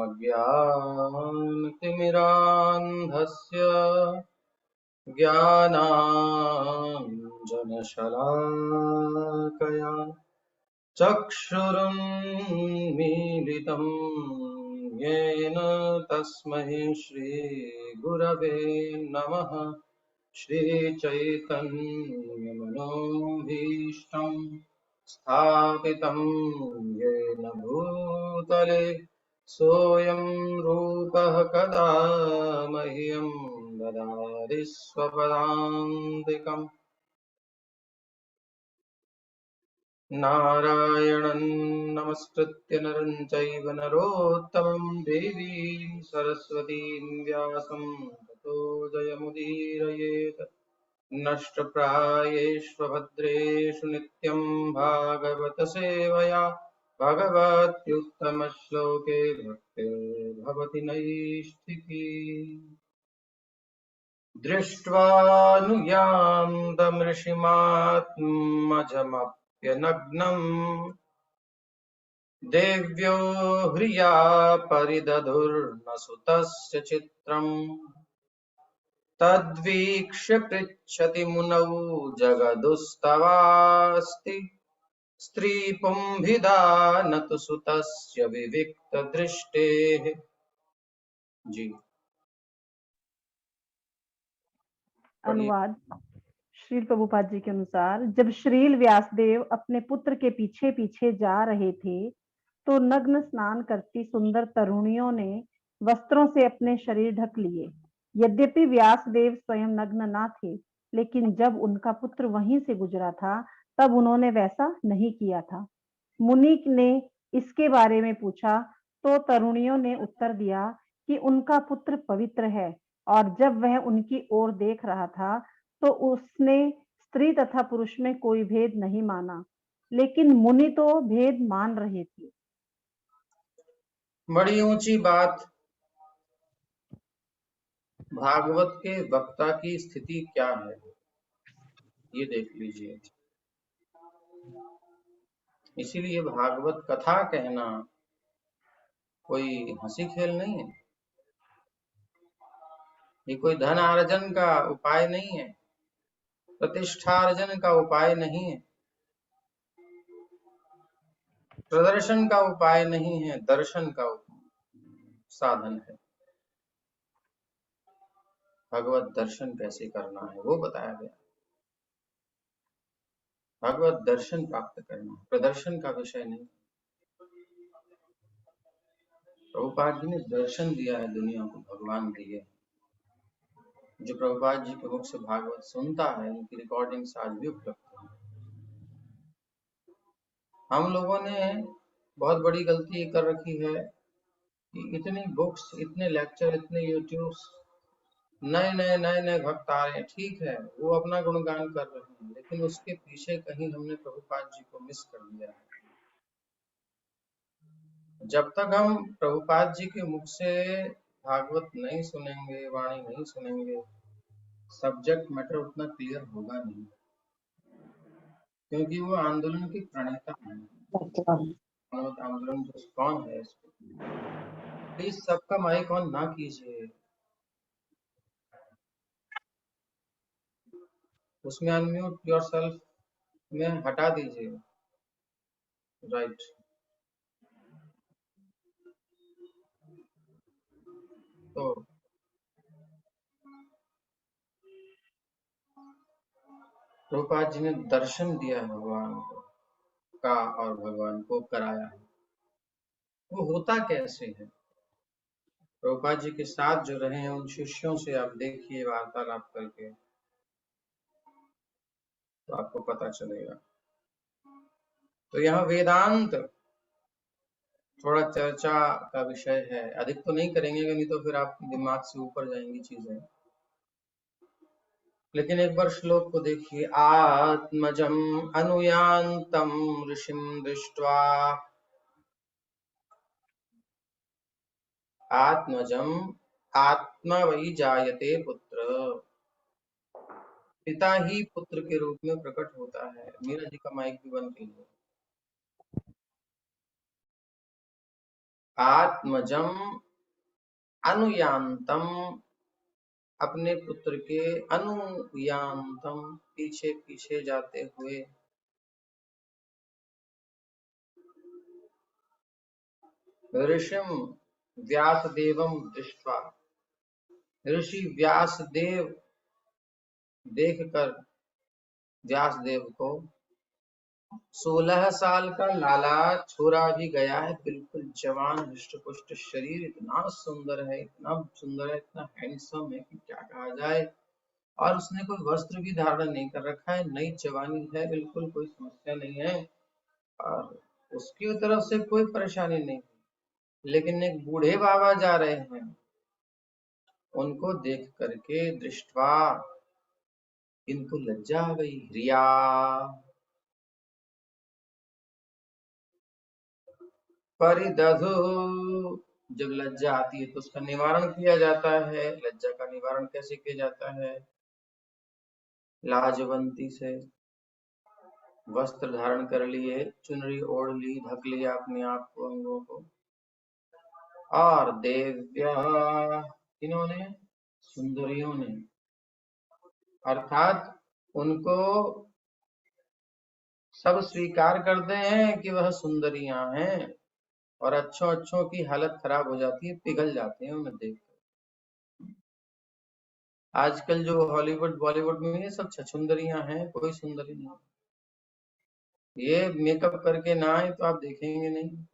अज्ञानतिमिरान्धस्य ज्ञानाञ्जनशलाकया चक्षुरुन्मीलितं येन तस्मै श्रीगुरवे नमः। श्रीचैतन्यमनोभीष्टं स्थापितं येन भूतले सोऽयं रूपः कदा मह्यं ददाति स्वपदान्तिकम्। नारायणं नमस्कृत्य नरं चैव नरोत्तमं देवीं सरस्वतीं व्यासं ततो जयमुदीरयेत्। नष्टप्रायेष्वभद्रेषु नित्यं भागवत सेवया भगवत्युत्तमश्लोके भक्तिर्भवति नैष्ठिकी। दृष्ट्वानुयान्तमृषिमात्मजमप्यनग्नम् देव्यो ह्रिया परिदधुर्न सुतस्य चित्रम् तद्वीक्ष्य पृच्छति मुनौ जगदुस्तवास्ति स्त्रीपुंभिदा न तु सुतस्य विविक्तदृष्टेः। जी अनुवाद। श्रील प्रभुपाद जी के अनुसार, जब श्रील व्यासदेव अपने पुत्र के पीछे पीछे जा रहे थे तो नग्न स्नान करती सुंदर तरुणियों ने वस्त्रों से अपने शरीर ढक लिए। यद्यपि व्यासदेव स्वयं नग्न ना थे, लेकिन जब उनका पुत्र वहीं से गुजरा था तब उन्होंने वैसा नहीं किया था। मुनि ने इसके बारे में पूछा तो तरुणियों ने उत्तर दिया कि उनका पुत्र पवित्र है, और जब वह उनकी ओर देख रहा था तो उसने स्त्री तथा पुरुष में कोई भेद नहीं माना, लेकिन मुनि तो भेद मान रहे थे। बड़ी ऊंची बात। भागवत के वक्ता की स्थिति क्या है ये देख लीजिए। इसीलिए भागवत कथा कहना कोई हंसी खेल नहीं है, ये कोई धन अर्जन का उपाय नहीं है, प्रतिष्ठार्जन का उपाय नहीं है, प्रदर्शन का उपाय नहीं है, दर्शन का साधन है। भगवत दर्शन कैसे करना है वो बताया गया। भगवत दर्शन प्राप्त करना है, प्रदर्शन का विषय नहीं। प्रभुपाद जी ने दर्शन दिया है दुनिया को, भगवान दिए। जो प्रभुपाद जी के मुख से भागवत सुनता है उनकी रिकॉर्डिंग्स आज भी उपलब्ध है। हम लोगों ने बहुत बड़ी गलती कर रखी है कि इतनी बुक्स, इतने लेक्चर, इतने यूट्यूब्स, नए नए भक्त आ रहे हैं। ठीक है, वो अपना गुणगान कर रहे हैं, लेकिन उसके पीछे कहीं हमने प्रभुपाद जी को मिस कर दिया है। जब तक हम प्रभुपाद जी के मुख से भागवत नहीं सुनेंगे, वाणी नहीं सुनेंगे, सब्जेक्ट मैटर उतना क्लियर होगा नहीं, क्योंकि वो आंदोलन की प्रणेता है। आंदोलन कौन है इसको? प्लीज सबका माइक ऑन ना कीजिए, उसमें अनम्यूट योरसेल्फ में हटा दीजिए। राइट। तो प्रभुपाद जी ने दर्शन दिया है भगवान को का, और भगवान को कराया है। वो होता कैसे है? प्रभुपाद जी के साथ जो रहे हैं उन शिष्यों से आप देखिए वार्तालाप करके, तो आपको पता चलेगा। तो यहाँ वेदांत थोड़ा चर्चा का विषय है, अधिक तो नहीं करेंगे, नहीं तो फिर आपके दिमाग से ऊपर जाएंगी चीजें। लेकिन एक बार श्लोक को देखिए। आत्मजम अनुयान्तम ऋषिम दृष्ट्वा, आत्मजम आत्मा वही जायते पुत्र, पिता ही पुत्र के रूप में प्रकट होता है। मीरा जी का माइक भी बंद कीजिए। आत्मजम अनुयान्तम, अपने पुत्र के अनुयान्तम, पीछे पीछे जाते हुए। ऋषिम व्यासदेवम दृष्ट्वा, ऋषि व्यासदेव देखकर व्यासदेव को 16 साल का लाला छोरा भी गया है, बिल्कुल जवान हृष्ट-पुष्ट शरीर, इतना सुंदर है, इतना हैंडसम है कि क्या कहा जाए। और उसने कोई वस्त्र भी धारण नहीं कर रखा है, नई जवानी है, बिल्कुल कोई समस्या नहीं है और उसकी तरफ से कोई परेशानी नहीं। लेकिन एक बूढ़े बाबा जा रहे हैं, उनको देख करके दृष्टवा इनको लज्जा आ गई। रिया परिदधु, जब लज्जा आती है तो उसका निवारण किया जाता है। लज्जा का निवारण कैसे किया जाता है? लाजवंती से वस्त्र धारण कर लिए, चुनरी ओढ़ ली, ढक लिया अपने आप को, अंगों को। और देव्या, इन्होंने सुंदरियों ने, अर्थात उनको सब स्वीकार करते हैं कि वह सुंदरियां हैं और अच्छों अच्छों की हालत खराब हो जाती है, पिघल जाते हैं उन्हें देख। आजकल जो हॉलीवुड बॉलीवुड में ये सब छछुंदरियां हैं, कोई सुंदरी नहीं। ये मेकअप करके ना आए तो आप देखेंगे नहीं।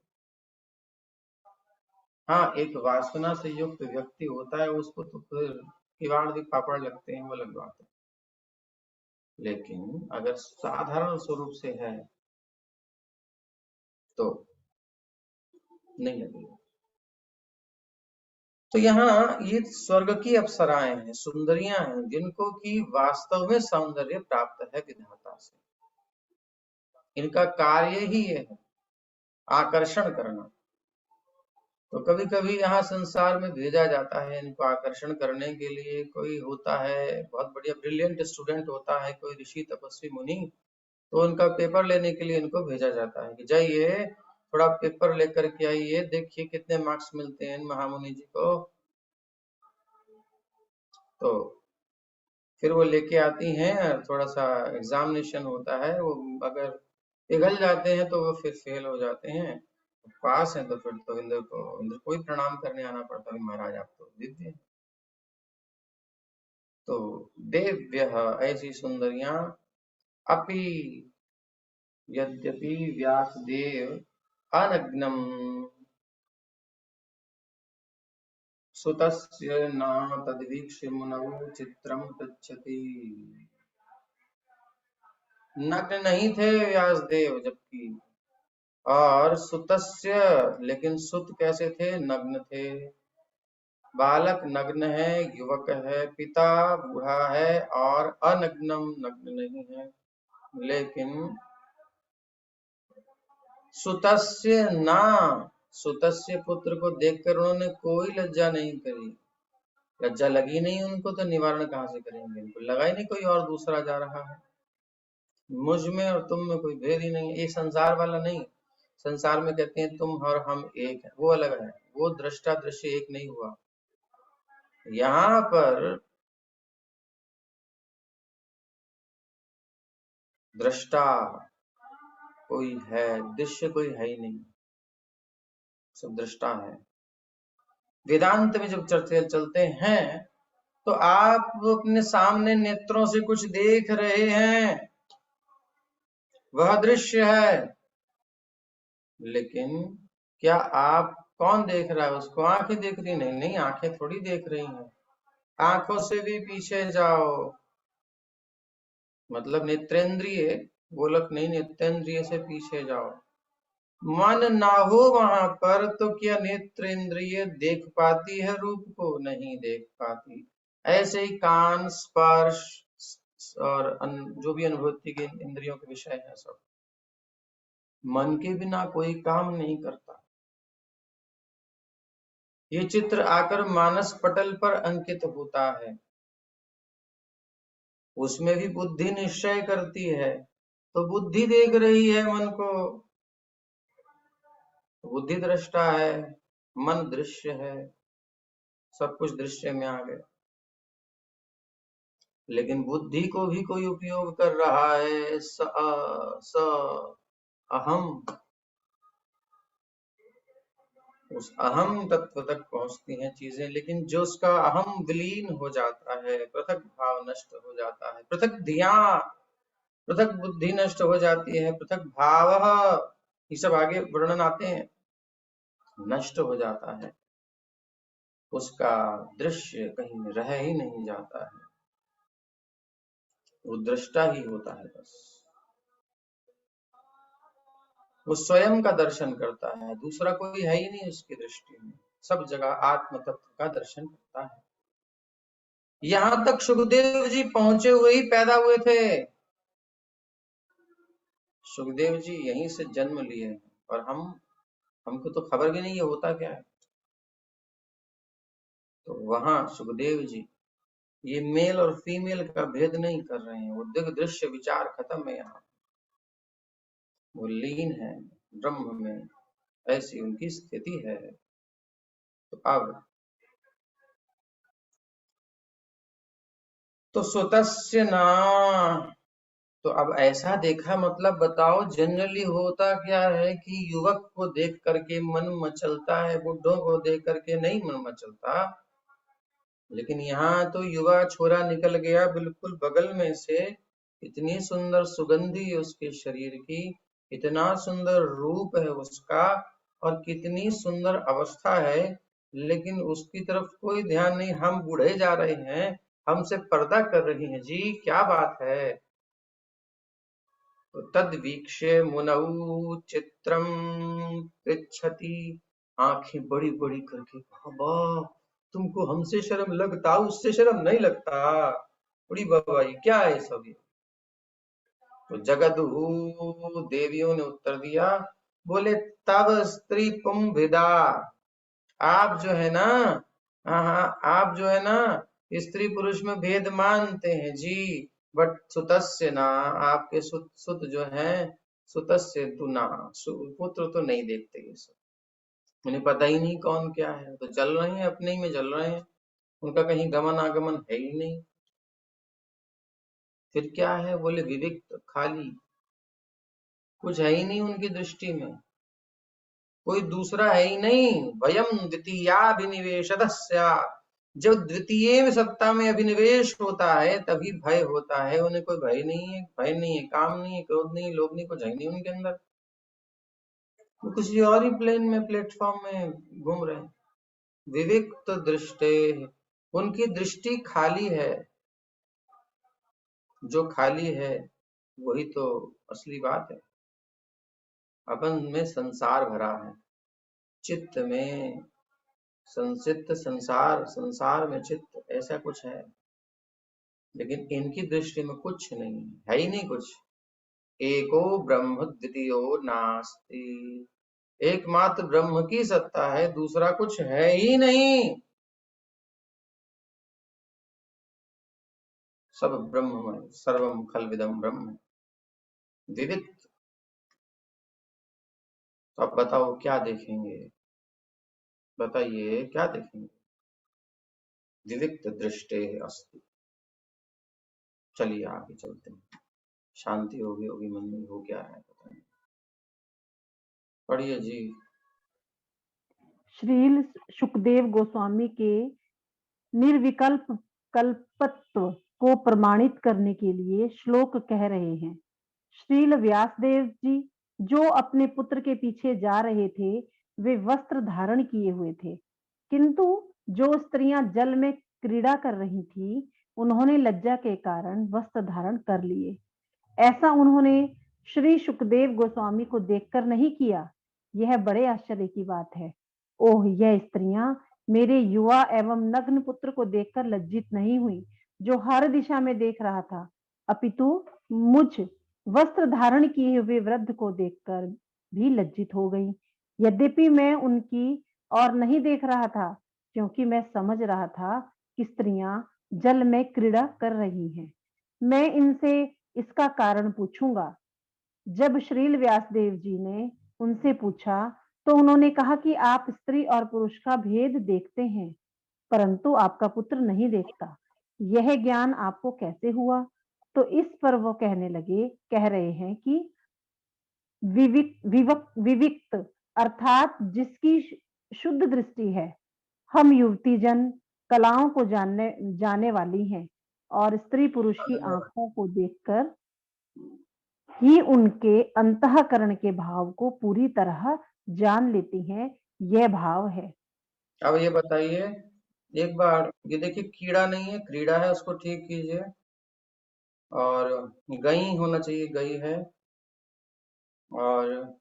हाँ, एक वासना से युक्त व्यक्ति होता है, उसको तो फिर किवाड़ भी पापड़ लगते हैं, वो लगवाते हैं। लेकिन अगर साधारण स्वरूप से है तो नहीं लगेगा। तो यहाँ ये स्वर्ग की अप्सराएं हैं, सुंदरियां हैं, जिनको कि वास्तव में सौंदर्य प्राप्त है विधाता से। इनका कार्य ही ये है, आकर्षण करना। तो कभी कभी यहाँ संसार में भेजा जाता है इनको आकर्षण करने के लिए। कोई होता है बहुत बढ़िया ब्रिलियंट स्टूडेंट होता है, कोई ऋषि तपस्वी मुनि, तो उनका पेपर लेने के लिए इनको भेजा जाता है कि जाइए थोड़ा पेपर लेकर के आइए, देखिए कितने मार्क्स मिलते हैं इन महामुनि जी को। तो फिर वो लेके आती हैं, थोड़ा सा एग्जामिनेशन होता है, वो अगर पिघल जाते हैं तो वो फिर फेल हो जाते हैं। पास है तो फिर तो इंद्र को ही प्रणाम करने आना पड़ता है, महाराज आप तो दिव्य हैं। तो देव्य, ऐसी सुंदरियां, अपि यद्यपि व्यासदेव अनग्नम सुतस्य न तद्वीक्ष्य मुनौ चित्रम पृच्छति। नग्न नहीं थे व्यासदेव जबकि, और सुतस्य, लेकिन सुत कैसे थे? नग्न थे। बालक नग्न है, युवक है, पिता बूढ़ा है और अनग्नम, नग्न नहीं है। लेकिन सुतस्य ना, सुतस्य पुत्र को देखकर उन्होंने कोई लज्जा नहीं करी। लज्जा लगी नहीं उनको तो निवारण कहां से करेंगे? इनको लगा ही नहीं कोई और दूसरा जा रहा है। मुझ में और तुम में कोई भेद ही नहीं है। ये संसार वाला नहीं। संसार में कहते हैं तुम और हम एक है, वो अलग है, वो दृष्टा दृश्य एक नहीं हुआ। यहाँ पर दृष्टा कोई है, दृश्य कोई है ही नहीं, सब दृष्टा है। वेदांत में जब चलते हैं तो आप अपने सामने नेत्रों से कुछ देख रहे हैं, वह दृश्य है। लेकिन क्या आप, कौन देख रहा है उसको? आंखें देख रही? नहीं नहीं, आंखें थोड़ी देख रही हैं। आंखों से भी पीछे जाओ, मतलब नेत्रेंद्रिय, गोलक नहीं, नेत्रेंद्रिय से पीछे जाओ। मन ना हो वहां पर तो क्या नेत्रेंद्रिय देख पाती है रूप को? नहीं देख पाती। ऐसे ही कान, स्पर्श और जो भी अनुभूति के इंद्रियों के विषय है सब, मन के बिना कोई काम नहीं करता। ये चित्र आकर मानस पटल पर अंकित होता है, उसमें भी बुद्धि निश्चय करती है, तो बुद्धि देख रही है मन को, बुद्धि दृष्टा है। मन दृश्य है, सब कुछ दृश्य में आ गया। लेकिन बुद्धि को भी कोई उपयोग कर रहा है, स अहम, उस अहम तत्व तक पहुंचती हैं चीजें, लेकिन जो उसका अहम विलीन हो जाता है, पृथक भाव नष्ट हो जाता है, पृथक धिया, पृथक बुद्धि नष्ट हो जाती है, पृथक भाव, ये सब आगे वर्णन आते हैं, नष्ट हो जाता है, उसका दृश्य कहीं रह ही नहीं जाता है, वो दृष्टा ही होता है बस। वो स्वयं का दर्शन करता है, दूसरा कोई है ही नहीं उसकी दृष्टि में, सब जगह आत्म तत्व का दर्शन करता है। यहां तक सुखदेव जी पहुंचे हुए ही पैदा हुए थे। सुखदेव जी यहीं से जन्म लिए हैं, और हमको तो खबर भी नहीं है होता क्या है। तो वहां सुखदेव जी ये मेल और फीमेल का भेद नहीं कर रहे हैं, वो दिग दृश्य विचार खत्म है यहाँ, वो लीन है ब्रह्म में, ऐसी उनकी स्थिति है। तो अब तो सुतस्य ना, तो अब ऐसा देखा, मतलब बताओ जनरली होता क्या है कि युवक को देख करके मन मचलता है, बुढ़ों को देख करके नहीं मन मचलता। लेकिन यहाँ तो युवा छोरा निकल गया बिल्कुल बगल में से, इतनी सुंदर सुगंधी उसके शरीर की, इतना सुंदर रूप है उसका, और कितनी सुंदर अवस्था है, लेकिन उसकी तरफ कोई ध्यान नहीं, हम बूढ़े जा रहे हैं, हमसे पर्दा कर रही हैं जी, क्या बात है। तो तद्वीक्ष्य मुनौ चित्रम पृच्छति, आंखें बड़ी बड़ी करके, बाबा तुमको हमसे शर्म लगता, उससे शर्म नहीं लगता, बड़ी बाबा ये क्या है सब ये। तो जगदहु देवियों ने उत्तर दिया, बोले तब स्त्री पुंभिदा, आप जो है ना, हाँ हाँ, आप जो है ना स्त्री पुरुष में भेद मानते हैं जी, बट सुतस्य ना, आपके सुत जो है, सुतस्य तु ना, पुत्र तो नहीं देखते ये सब, उन्हें पता ही नहीं कौन क्या है, तो चल रहे हैं अपने ही में चल रहे हैं, उनका कहीं गमन आगमन है ही नहीं। फिर क्या है, बोले विविक्त, खाली, कुछ है ही नहीं उनकी दृष्टि में, कोई दूसरा है ही नहीं। वयम द्वितीयाभिनिवेशदस्य, जब द्वितीय में सत्ता में अभिनिवेश होता है तभी भय होता है, उन्हें कोई भय नहीं है, भय नहीं है, काम नहीं है, क्रोध नहीं, लोभ नहीं, कुछ है नहीं उनके अंदर, वो किसी और ही प्लेन में, प्लेटफॉर्म में घूम रहे हैं। विविक्त दृष्टे, उनकी दृष्टि खाली है, जो खाली है वही तो असली बात है। अपन में संसार भरा है, चित्त में संचित संसार, संसार में चित्त, ऐसा कुछ है, लेकिन इनकी दृष्टि में कुछ नहीं है ही नहीं कुछ। एको ब्रह्म द्वितीयो नास्ति, एकमात्र ब्रह्म की सत्ता है, दूसरा कुछ है ही नहीं, सब ब्रह्ममय, सर्वम खलविदम ब्रह्म, विविक्त। तो अब बताओ क्या देखेंगे, बताइए क्या देखेंगे। विविक्त दृष्टे अस्ति, चलिए आगे चलते हैं, शांति होगी होगी मन में, हो क्या है पता नहीं, पढ़िए जी। श्रील सुखदेव गोस्वामी के निर्विकल्प कल्पत्व को प्रमाणित करने के लिए श्लोक कह रहे हैं। श्रील व्यासदेव जी जो अपने पुत्र के पीछे जा रहे थे, वे वस्त्र धारण किए हुए थे, किंतु जो स्त्रियां जल में क्रीड़ा कर रही थी, उन्होंने लज्जा के कारण वस्त्र धारण कर लिए। ऐसा उन्होंने श्री सुखदेव गोस्वामी को देखकर नहीं किया, यह बड़े आश्चर्य की बात है। ओह, यह स्त्रियां मेरे युवा एवं नग्न पुत्र को देखकर लज्जित नहीं हुई, जो हर दिशा में देख रहा था, अपितु मुझ वस्त्र धारण किए हुए वृद्ध को देखकर भी लज्जित हो गई। यद्यपि मैं उनकी और नहीं देख रहा था, क्योंकि मैं समझ रहा था कि स्त्रियां जल में क्रीड़ा कर रही हैं। मैं इनसे इसका कारण पूछूंगा। जब श्रील व्यासदेव जी ने उनसे पूछा, तो उन्होंने कहा कि आप स्त्री और पुरुष का भेद देखते हैं, परंतु आपका पुत्र नहीं देखता। यह ज्ञान आपको कैसे हुआ? तो इस पर वो कह रहे हैं कि विविक्त अर्थात जिसकी शुद्ध दृष्टि है। हम युवती जन कलाओं को जाने वाली हैं और स्त्री पुरुष की धन्यवाद। आंखों को देखकर ही उनके अंतःकरण के भाव को पूरी तरह जान लेती हैं। यह भाव है। अब ये बताइए, एक बार ये देखिए, कीड़ा नहीं है, क्रीड़ा है, उसको ठीक कीजिए। और गई होना चाहिए, गई है। और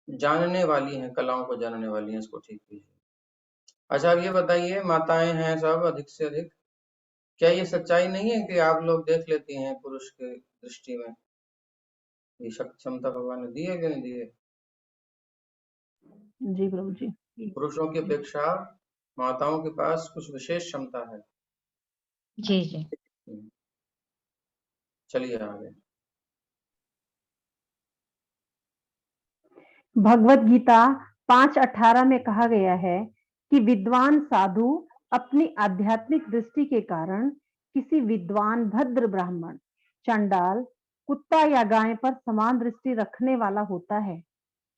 जानने वाली हैं, कलाओं को जानने वाली हैं, इसको ठीक कीजिए। अच्छा, अब ये बताइए, माताएं हैं सब अधिक से अधिक, क्या ये सच्चाई नहीं है कि आप लोग देख लेती हैं पुरुष की दृष्टि में? ये शक्ति क्षमता भगवान ने दी है कि नहीं दी है? जी प्रभु जी। पुरुषों की अपेक्षा माताओं के पास कुछ विशेष क्षमता है। जी जी। चलिए आगे। भगवत गीता 5:18 में कहा गया है कि विद्वान साधु अपनी आध्यात्मिक दृष्टि के कारण किसी विद्वान भद्र ब्राह्मण, चंडाल, कुत्ता या गाय पर समान दृष्टि रखने वाला होता है।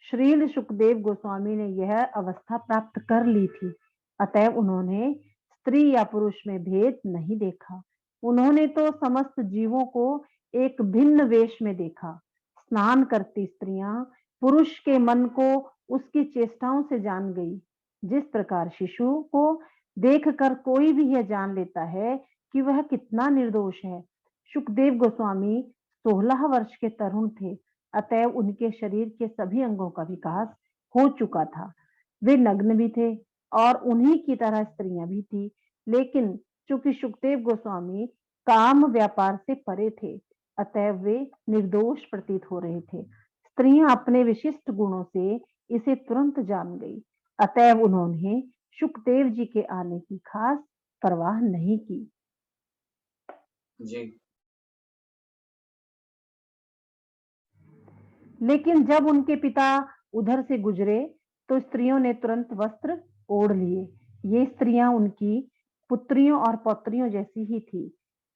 श्रील सुखदेव गोस्वामी ने यह अवस्था प्राप्त कर ली थी, अतएव उन्होंने स्त्री या पुरुष में भेद नहीं देखा। उन्होंने तो समस्त जीवों को एक भिन्न वेश में देखा। स्नान करती स्त्रियां पुरुष के मन को उसकी चेष्टाओं से जान गई। जिस प्रकार शिशु को देखकर कोई भी यह जान लेता है कि वह कितना निर्दोष है। सुखदेव गोस्वामी 16 वर्ष के तरुण थे, अतएव उनके शरीर के सभी अंगों का विकास हो चुका था। वे नग्न भी थे और उन्हीं की तरह स्त्रियां भी थी, लेकिन चूंकि सुखदेव गोस्वामी काम व्यापार से परे थे, अतएव वे निर्दोष प्रतीत हो रहे थे। स्त्रियां अपने विशिष्ट गुणों से इसे तुरंत जान गई, अतएव उन्होंने सुखदेव जी के आने की खास परवाह नहीं की। जी। लेकिन जब उनके पिता उधर से गुजरे तो स्त्रियों ने तुरंत वस्त्र ओढ़ लिए। ये स्त्रियां उनकी पुत्रियों और पौत्रियों जैसी ही थी।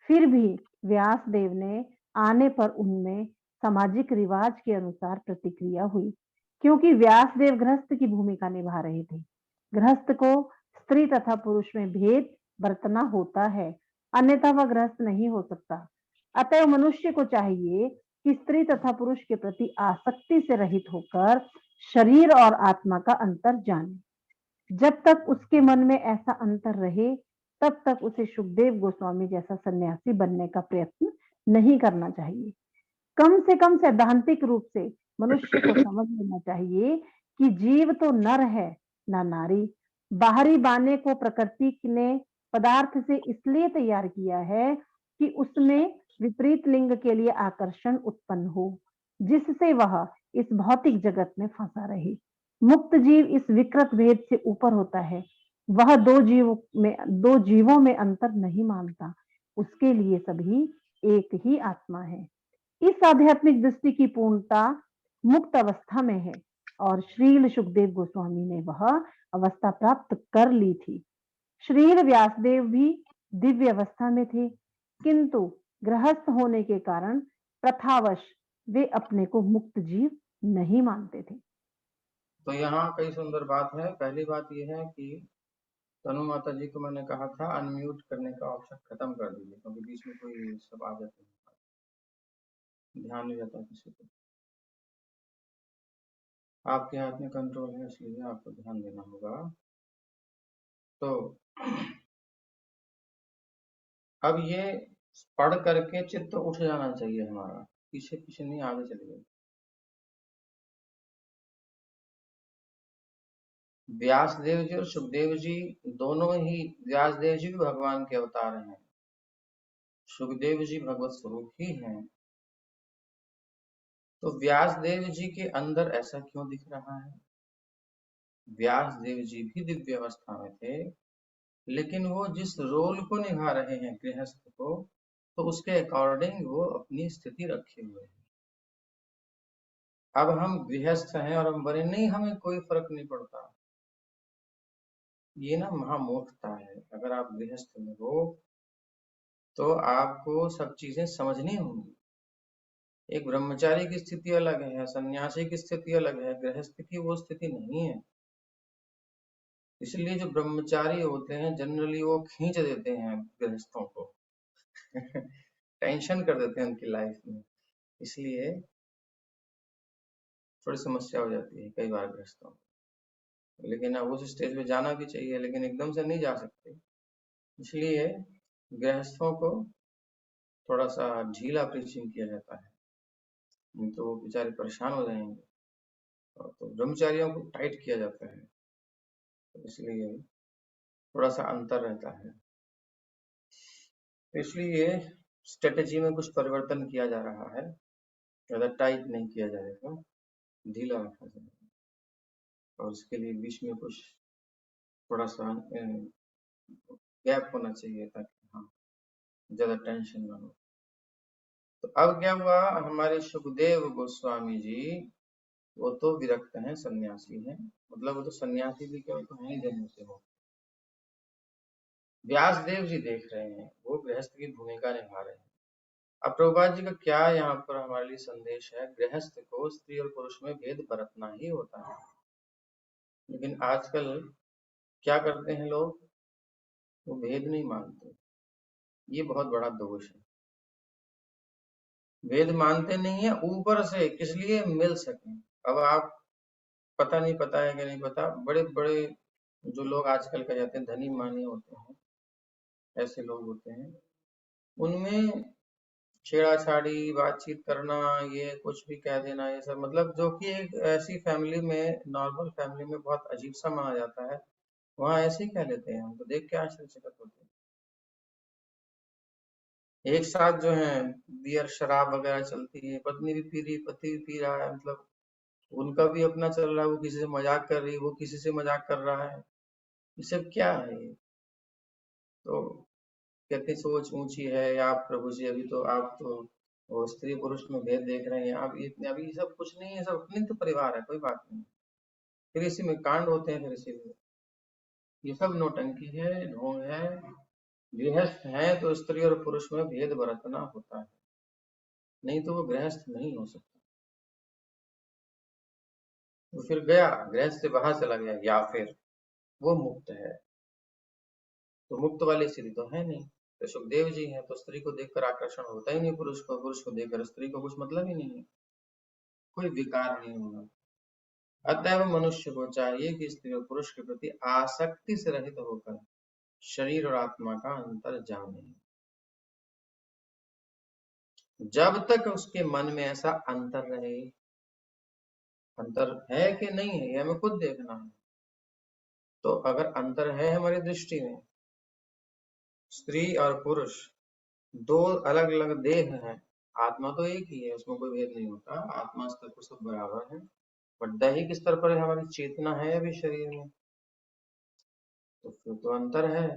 फिर भी व्यास देव ने आने पर उनमें सामाजिक रिवाज के अनुसार प्रतिक्रिया हुई, क्योंकि व्यास देव गृहस्थ की भूमिका निभा रहे थे। गृहस्थ को स्त्री तथा पुरुष में भेद बरतना होता है, अन्यथा वह गृहस्थ नहीं हो सकता। अतः मनुष्य को चाहिए कि स्त्री तथा पुरुष के प्रति आसक्ति से रहित होकर शरीर और आत्मा का अंतर जाने। जब तक उसके मन में ऐसा अंतर रहे, तब तक उसे सुखदेव गोस्वामी जैसा सन्यासी बनने का प्रयत्न नहीं करना चाहिए। कम से कम सैद्धांतिक रूप से मनुष्य को समझ लेना चाहिए कि जीव तो नर है, ना नारी। बाहरी बाने को प्रकृति ने पदार्थ से इसलिए तैयार किया है कि उसमें विपरीत लिंग के लिए आकर्षण उत्पन्न हो, जिससे वह इस भौतिक जगत में फंसा रहे। मुक्त जीव इस विकृत भेद से ऊपर होता है। वह दो जीवों में अंतर नहीं मानता। उसके लिए सभी एक ही आत्मा है। इस आध्यात्मिक दृष्टि की पूर्णता मुक्त अवस्था में है और श्रील सुखदेव गोस्वामी ने वह अवस्था प्राप्त कर ली थी। श्रील व्यासदेव भी दिव्य अवस्था में थे, किंतु गृहस्थ होने के कारण प्रथावश वे अपने को मुक्त जीव नहीं मानते थे। तो यहाँ कई सुंदर बात है। पहली बात यह है कि तनु माता जी को मैंने कहा था अनम्यूट करने का ऑप्शन खत्म कर दीजिए, क्योंकि बीच में कोई सब आ जाते हैं, ध्यान नहीं रहता किसी को। आपके हाथ में कंट्रोल है, इसलिए आपको ध्यान देना होगा। तो अब ये पढ़ करके चित्त उठ जाना चाहिए हमारा, पीछे पीछे नहीं, आगे चलिए। व्यासदेव जी और सुखदेव जी दोनों ही, व्यासदेव जी भी भगवान के अवतार हैं, सुखदेव जी भगवत स्वरूप ही हैं। तो व्यासदेव जी के अंदर ऐसा क्यों दिख रहा है? व्यासदेव जी भी दिव्य अवस्था में थे, लेकिन वो जिस रोल को निभा रहे हैं गृहस्थ को, तो उसके अकॉर्डिंग वो अपनी स्थिति रखे हुए हैं। अब हम गृहस्थ हैं और हम बने नहीं, हमें कोई फर्क नहीं पड़ता। ये ना महामूर्खता है। अगर आप गृहस्थ में हो तो आपको सब चीजें समझनी होंगी। एक ब्रह्मचारी की स्थिति अलग है, सन्यासी की स्थिति अलग है, गृहस्थ की वो स्थिति नहीं है। इसलिए जो ब्रह्मचारी होते हैं जनरली वो खींच देते हैं गृहस्थों को टेंशन कर देते हैं उनकी लाइफ में। इसलिए थोड़ी समस्या हो जाती है कई बार गृहस्थों को। लेकिन अब उस स्टेज पे जाना भी चाहिए, लेकिन एकदम से नहीं जा सकते। इसलिए गृहस्थों को थोड़ा सा ढीला प्रीचिंग किया जाता है, नहीं तो वो बेचारे परेशान हो जाएंगे। और तो ब्रह्मचारियों को टाइट किया जाता है, तो इसलिए थोड़ा सा अंतर रहता है। तो इसलिए स्ट्रेटेजी में कुछ परिवर्तन किया जा रहा है, ज़्यादा टाइट नहीं किया जाएगा, ढीला रखा जाएगा। और उसके लिए बीच में कुछ थोड़ा सा गैप होना चाहिए, ताकि हाँ ज़्यादा टेंशन ना हो। तो अब क्या हुआ, हमारे सुखदेव गोस्वामी जी वो तो विरक्त हैं, सन्यासी हैं। मतलब वो तो सन्यासी भी क्या, तो है ही जन्म से हो। व्यास देव जी देख रहे हैं, वो गृहस्थ की भूमिका निभा रहे हैं। अब प्रभुपाद जी का क्या यहाँ पर हमारे लिए संदेश है, गृहस्थ को स्त्री और पुरुष में भेद बरतना ही होता है। लेकिन आजकल क्या करते हैं लोग, वो भेद नहीं मानते। ये बहुत बड़ा दोष है। भेद मानते नहीं है, ऊपर से किस लिए, मिल सके। अब आप पता नहीं, पता है कि नहीं पता, बड़े बड़े जो लोग आजकल कह जाते हैं धनी मानी होते हैं, ऐसे लोग होते हैं, उनमें छेड़ा-छाड़ी, बातचीत करना, ये कुछ भी कह देना, ये सब मतलब जो कि एक ऐसी फैमिली में, नॉर्मल फैमिली में बहुत अजीब सा माना जाता है, वहाँ ऐसे ही कह लेते हैं। हमको देख के आश्चर्यचकित होते हैं। एक साथ जो है बियर शराब वगैरह चलती है, पत्नी भी पी रही, पति भी पी रहा है, मतलब उनका भी अपना चल रहा है, वो किसी से मजाक कर रही है, वो किसी से मजाक कर रहा है। ये सब क्या है ये? तो कहते सोच ऊंची है आप प्रभु जी, अभी तो आप तो वो स्त्री पुरुष में भेद देख रहे हैं। अब इतने अभी ये सब कुछ नहीं है, सब अपने तो परिवार है, कोई बात नहीं। फिर इसी में कांड होते हैं, फिर इसीलिए ये सब नौटंकी है, ढोंग है। गृहस्थ है तो स्त्री और पुरुष में भेद बरतना होता है, नहीं तो वो गृहस्थ नहीं हो सकता। वो फिर गया गृहस्थ से बाहर चला गया, या फिर वो मुक्त है। तो मुक्त वाली स्थिति तो है नहीं। तो सुखदेव जी हैं, तो स्त्री को देखकर आकर्षण होता ही नहीं पुरुष को, पुरुष को देखकर स्त्री को कुछ मतलब ही नहीं है, कोई विकार नहीं होगा। अतएव मनुष्य को चाहिए कि स्त्री और पुरुष के प्रति आसक्ति से रहित होकर शरीर और आत्मा का अंतर जाने। जब तक उसके मन में ऐसा अंतर रहे, अंतर है कि नहीं है, ये हमें खुद देखना है। तो अगर अंतर है हमारी दृष्टि में, स्त्री और पुरुष दो अलग अलग देह हैं, आत्मा तो एक ही है, उसमें कोई भेद नहीं होता, आत्मा स्तर पर सब बराबर है। बट दैहिक स्तर पर हमारी चेतना है अभी शरीर में, तो फिर तो अंतर है।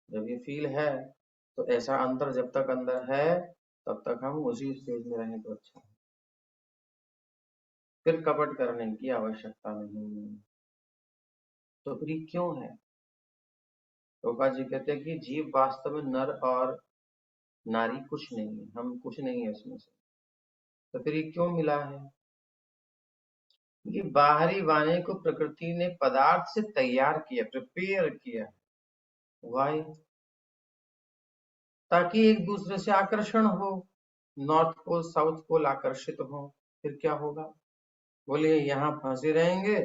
जब ये फील है, तो ऐसा अंतर जब तक अंदर है तब तक हम उसी स्टेज में रहें तो अच्छा है। फिर कपट करने की आवश्यकता नहीं। तो फिर ये क्यों है? प्रभुपाद जी कहते हैं कि जीव वास्तव में नर और नारी कुछ नहीं है, हम कुछ नहीं है इसमें से। तो फिर ये क्यों मिला है? ये बाहरी वाणी को प्रकृति ने पदार्थ से तैयार किया, प्रिपेयर किया। वाई? ताकि एक दूसरे से आकर्षण हो, नॉर्थ पोल साउथ पोल आकर्षित हो। फिर क्या होगा, बोलिए यहाँ फंसे रहेंगे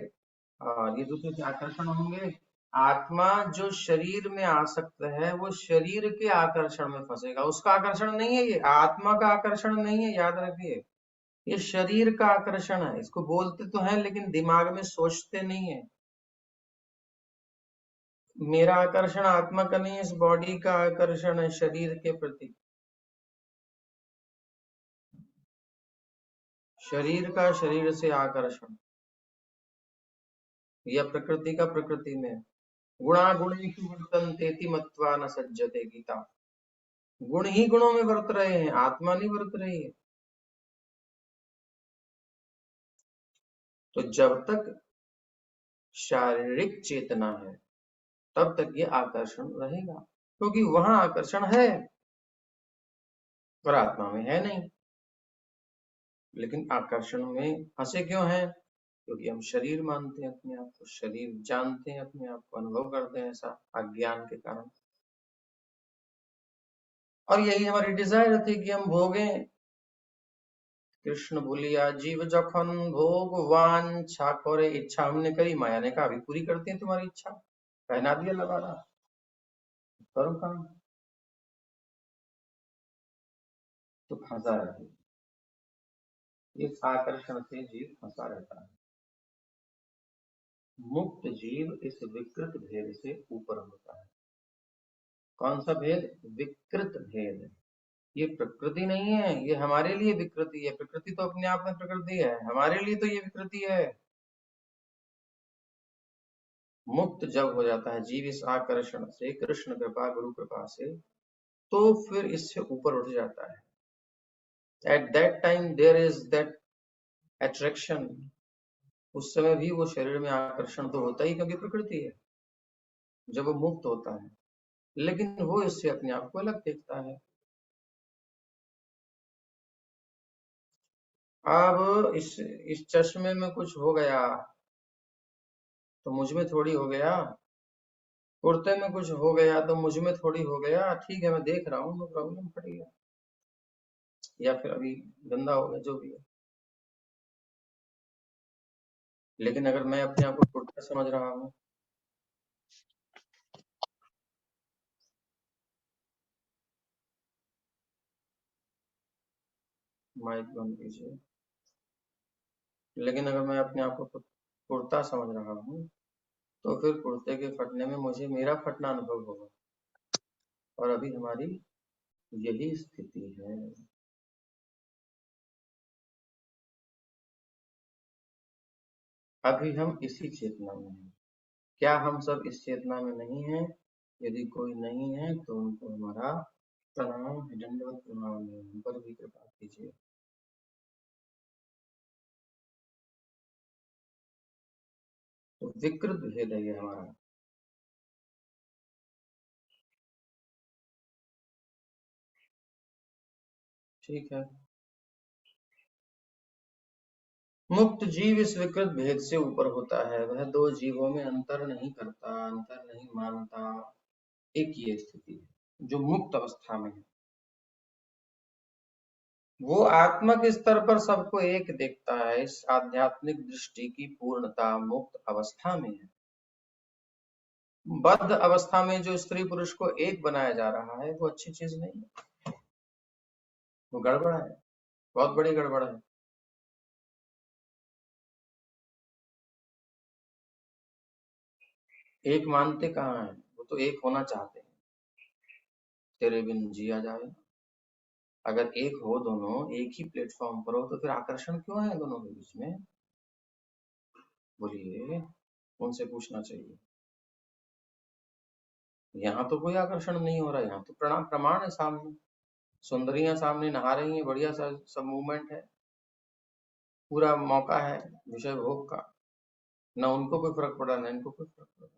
और ये दूसरे से आकर्षण होंगे। आत्मा जो शरीर में आसक्त है वो शरीर के आकर्षण में फंसेगा, उसका आकर्षण नहीं है, ये आत्मा का आकर्षण नहीं है, याद रखिए। ये शरीर का आकर्षण है। इसको बोलते तो हैं लेकिन दिमाग में सोचते नहीं है। मेरा आकर्षण आत्मा का नहीं है, इस बॉडी का आकर्षण है शरीर के प्रति। शरीर का शरीर से आकर्षण, या प्रकृति का प्रकृति में। गुणा गुणेषु वर्तन्ते मत्वा न सज्जते, गीता। गुण ही गुणों में वर्त रहे हैं, आत्मा नहीं वर्त रही है। तो जब तक शारीरिक चेतना है तब तक ये आकर्षण रहेगा, क्योंकि वहां आकर्षण है और आत्मा में है नहीं। लेकिन आकर्षण में फंसे क्यों हैं? क्योंकि हम शरीर मानते हैं अपने आप को, शरीर जानते हैं अपने आप को, अनुभव करते हैं ऐसा अज्ञान के कारण। और यही हमारी डिजायर थी कि हम भोगें। कृष्ण बोलिया जीव जखन भोग वांछा करे, इच्छा हमने करी, माया ने कहा अभी पूरी करते हैं तुम्हारी इच्छा, पहना दिया लगाना, करो काम। तो फंसा रहे, इस आकर्षण से जीव फंसा रहता है। मुक्त जीव इस विकृत भेद से ऊपर होता है। कौन सा भेद? विकृत भेद। ये प्रकृति नहीं है, ये हमारे लिए विकृति है। प्रकृति तो अपने आप में प्रकृति है, हमारे लिए तो ये विकृति है। मुक्त जब हो जाता है जीव इस आकर्षण से, कृष्ण कृपा गुरु कृपा से, तो फिर इससे ऊपर उठ जाता है। At that time there is that attraction. उस समय भी वो शरीर में आकर्षण तो होता ही, क्योंकि प्रकृति है जब वो मुक्त होता है। लेकिन वो इससे अपने आप को अलग देखता है। अब इस चश्मे में कुछ हो गया तो मुझ में थोड़ी हो गया, कुर्ते में कुछ हो गया तो मुझ में थोड़ी हो गया। ठीक है, मैं देख रहा हूँ, नो प्रॉब्लम, फट गया या फिर अभी गंदा हो गया, जो भी है। लेकिन अगर मैं अपने आप को कुर्ता समझ रहा हूँ, माइक बंद कीजिए, लेकिन अगर मैं अपने आप को कुर्ता समझ रहा हूँ तो फिर कुर्ते के फटने में मुझे मेरा फटना अनुभव होगा। और अभी हमारी यही स्थिति है। अभी हम इसी चेतना में हैं। क्या हम सब इस चेतना में नहीं हैं? यदि कोई नहीं है तो उनको हमारा प्रणाम है, दंडवत प्रणाम है, उन पर भी कृपा कीजिए। तो विकृत भेद है ये हमारा। ठीक है, मुक्त जीव इस विकृत भेद से ऊपर होता है। वह दो जीवों में अंतर नहीं करता, अंतर नहीं मानता। एक ये स्थिति है जो मुक्त अवस्था में है। वो आत्मक स्तर पर सबको एक देखता है। इस आध्यात्मिक दृष्टि की पूर्णता मुक्त अवस्था में है। बद्ध अवस्था में जो स्त्री पुरुष को एक बनाया जा रहा है वो अच्छी चीज नहीं है, वो गड़बड़ है, बहुत बड़ी गड़बड़ है। एक मानते कहाँ है, वो तो एक होना चाहते हैं। तेरे बिन जिया जाए। अगर एक हो दोनों, एक ही प्लेटफॉर्म पर हो, तो फिर आकर्षण क्यों है दोनों के बीच में? बोलिए, उनसे पूछना चाहिए। यहाँ तो कोई आकर्षण नहीं हो रहा, यहाँ तो प्रमाण है सामने, सुंदरियां सामने नहा रही हैं, बढ़िया सा सब मूवमेंट है, पूरा मौका है विषय भोग का। न उनको कोई फर्क पड़ा, न इनको कोई फर्क पड़ा।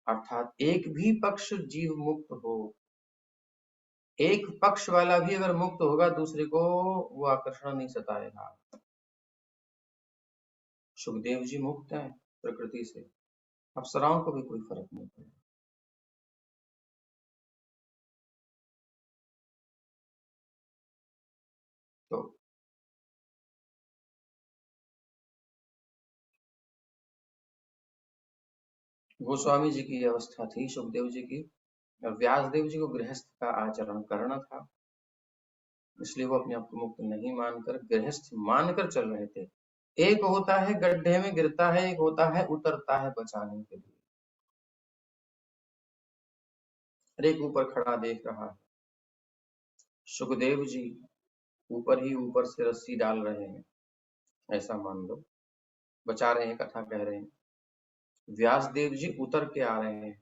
अर्थात एक भी पक्ष जीव मुक्त हो, एक पक्ष वाला भी अगर मुक्त होगा दूसरे को वो आकर्षण नहीं सताएगा। सुखदेव जी मुक्त हैं प्रकृति से, अप्सराओं को भी कोई फर्क नहीं पड़ा। तो गोस्वामी जी की अवस्था थी, सुखदेव जी की। और व्यास देव जी को गृहस्थ का आचरण करना था, इसलिए वो अपने आप को मुक्त नहीं मानकर गृहस्थ मानकर चल रहे थे। एक होता है गड्ढे में गिरता है, एक होता है उतरता है बचाने के लिए। एक ऊपर खड़ा देख रहा है, सुखदेव जी ऊपर ही ऊपर से रस्सी डाल रहे हैं, ऐसा मान लो, बचा रहे हैं, कथा कह रहे हैं। व्यास देव जी उतर के आ रहे हैं,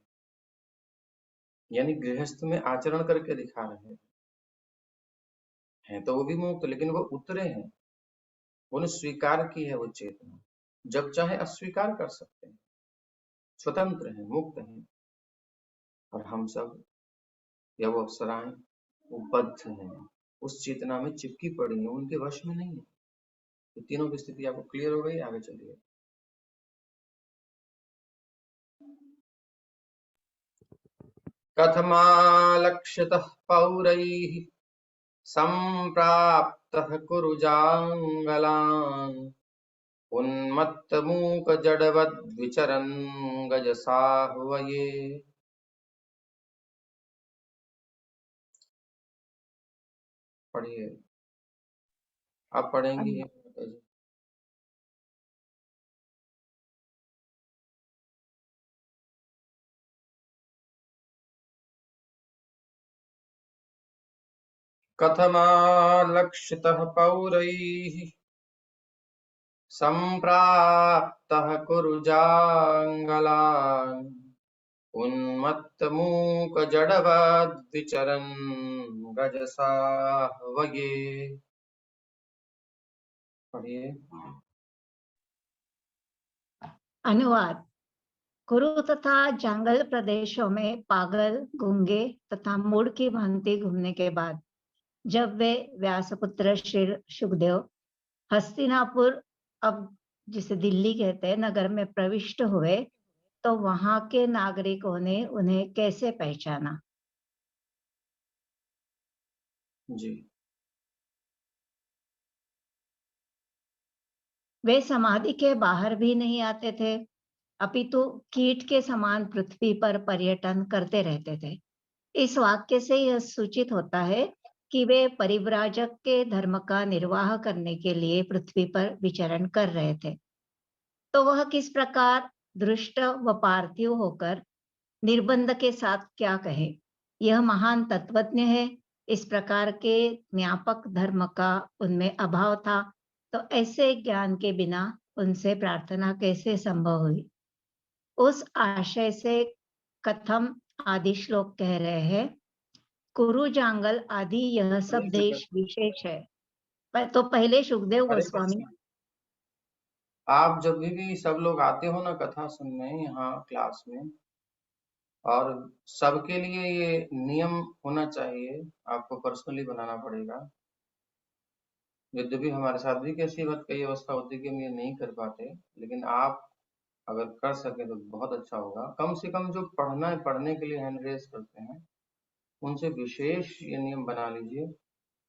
यानी गृहस्थ में आचरण करके दिखा रहे हैं। तो वो भी मुक्त, लेकिन वो उतरे हैं, उन्हें स्वीकार की है वो चेतना। जब चाहे अस्वीकार कर सकते हैं, स्वतंत्र हैं, मुक्त हैं। और हम सब या वो अप्सराएं वो बद्ध हैं, उस चेतना में चिपकी पड़ी हैं, उनके वश में नहीं है। तो तीनों की स्थिति आपको क्लियर हो गई। आगे चलिए। कथमालक्षितः पौरैः सम्प्राप्तः कुरुजाङ्गलान् उन्मत्तमूकजडवद्विचरन् गजसाह्वये। पढ़िए, आप पढ़ेंगी अब या माता जी? कथमालक्षितः पौरैः सम्प्राप्तः कुरुजाङ्गलान् उन्मत्तमूकजडवद्विचरन् गजसाह्वये। पढ़िए। अनुवाद। कुरु तथा जंगल प्रदेशों में पागल, गूंगे तथा मूढ़ की भांति घूमने के बाद जब वे व्यासपुत्र श्री सुखदेव हस्तिनापुर, अब जिसे दिल्ली कहते हैं, नगर में प्रविष्ट हुए तो वहां के नागरिकों ने उन्हें कैसे पहचाना? जी। वे समाधि के बाहर भी नहीं आते थे, अपितु कीट के समान पृथ्वी पर पर्यटन करते रहते थे। इस वाक्य से यह सूचित होता है कि वे परिव्राजक के धर्म का निर्वाह करने के लिए पृथ्वी पर विचरण कर रहे थे। तो वह किस प्रकार दृष्ट व पार्थिव होकर निर्बंध के साथ क्या कहे? यह महान तत्वज्ञ है। इस प्रकार के ज्ञापक धर्म का उनमें अभाव था, तो ऐसे ज्ञान के बिना उनसे प्रार्थना कैसे संभव हुई? उस आशय से कथम आदि श्लोक कह रहे हैं, कुरु जांगल आदि यह सब देश विशेष है। तो पहले सुखदेव अरे गोस्वामी। बच्चा, आप जब भी सब लोग आते हो ना कथा सुनने यहाँ क्लास में, और सबके लिए ये नियम होना चाहिए, आपको पर्सनली बनाना पड़ेगा। यद्यपि हमारे साथ भी कैसी बात कई अवस्था होती है कि हम ये नहीं कर पाते, लेकिन आप अगर कर सके तो बहुत अच्छा होगा। कम से कम जो पढ़ना है, पढ़ने के लिए हैंड रेस करते हैं, उनसे विशेष ये नियम बना लीजिए।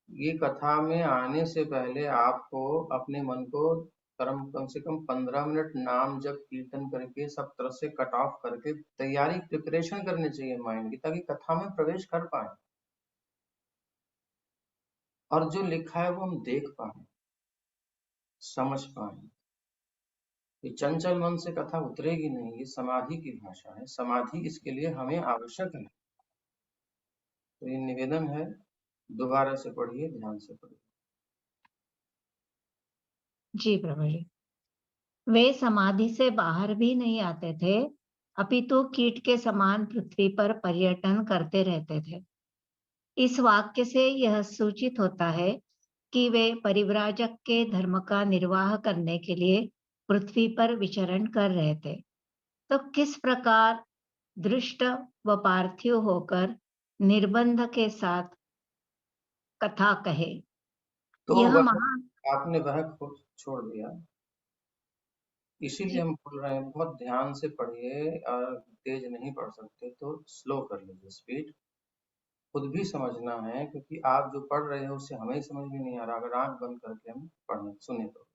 ये कथा में आने से पहले आपको अपने मन को कम से कम 15 मिनट नाम जब कीर्तन करके सब तरह से कट ऑफ करके तैयारी प्रिपरेशन करनी चाहिए माइंड की, ताकि कथा में प्रवेश कर पाए और जो लिखा है वो हम देख पाए, समझ पाए। ये चंचल मन से कथा उतरेगी नहीं, ये समाधि की भाषा है, समाधि इसके लिए हमें आवश्यक है। तो ये निवेदन है, दोबारा से पढ़िए, ध्यान से पढ़िए। जी प्रभु जी। वे समाधि से बाहर भी नहीं आते थे, अपितु कीट के समान पृथ्वी पर पर्यटन करते रहते थे। इस वाक्य से यह सूचित होता है कि वे परिव्राजक के धर्म का निर्वाह करने के लिए पृथ्वी पर विचरण कर रहे थे। तो किस प्रकार दृष्ट व पार्थिव होकर निर्बंध के साथ कथा कहे? तो यह वह महान। आपने वह खुद छोड़ दिया, इसीलिए जी, हम बोल रहे हैं बहुत ध्यान से पढ़िए। और तेज नहीं पढ़ सकते तो स्लो कर लीजिए, स्पीड खुद भी समझना है, क्योंकि आप जो पढ़ रहे हो उससे हमें ही समझ में नहीं आ रहा अगर आंख बंद करके हम पढ़ने सुने तो।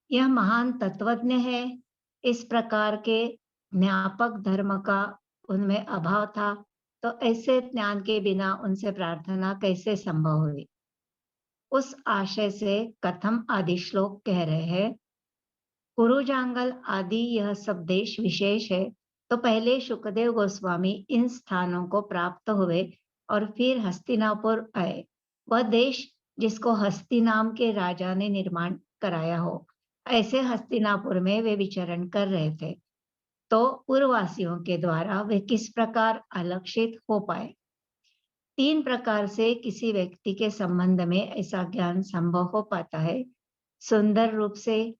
यह महान तत्वज्ञ है। इस प्रकार के ज्ञापक धर्म का उनमें अभाव था, तो ऐसे ज्ञान के बिना उनसे प्रार्थना कैसे संभव हुई? उस आशय से कथम आदि श्लोक कह रहे हैं, कुरु जांगल आदि यह सब देश विशेष है। तो पहले शुकदेव गोस्वामी इन स्थानों को प्राप्त हुए और फिर हस्तिनापुर आए, वह देश जिसको हस्ती नाम के राजा ने निर्माण कराया हो, ऐसे हस्तिनापुर में वे विचरण कर रहे थे। तो पूर्ववासियों के द्वारा वे किस प्रकार अलक्षित हो पाए? 3 प्रकार से किसी व्यक्ति के संबंध में ऐसा ज्ञान संभव हो पाता है। सुंदर रूप से,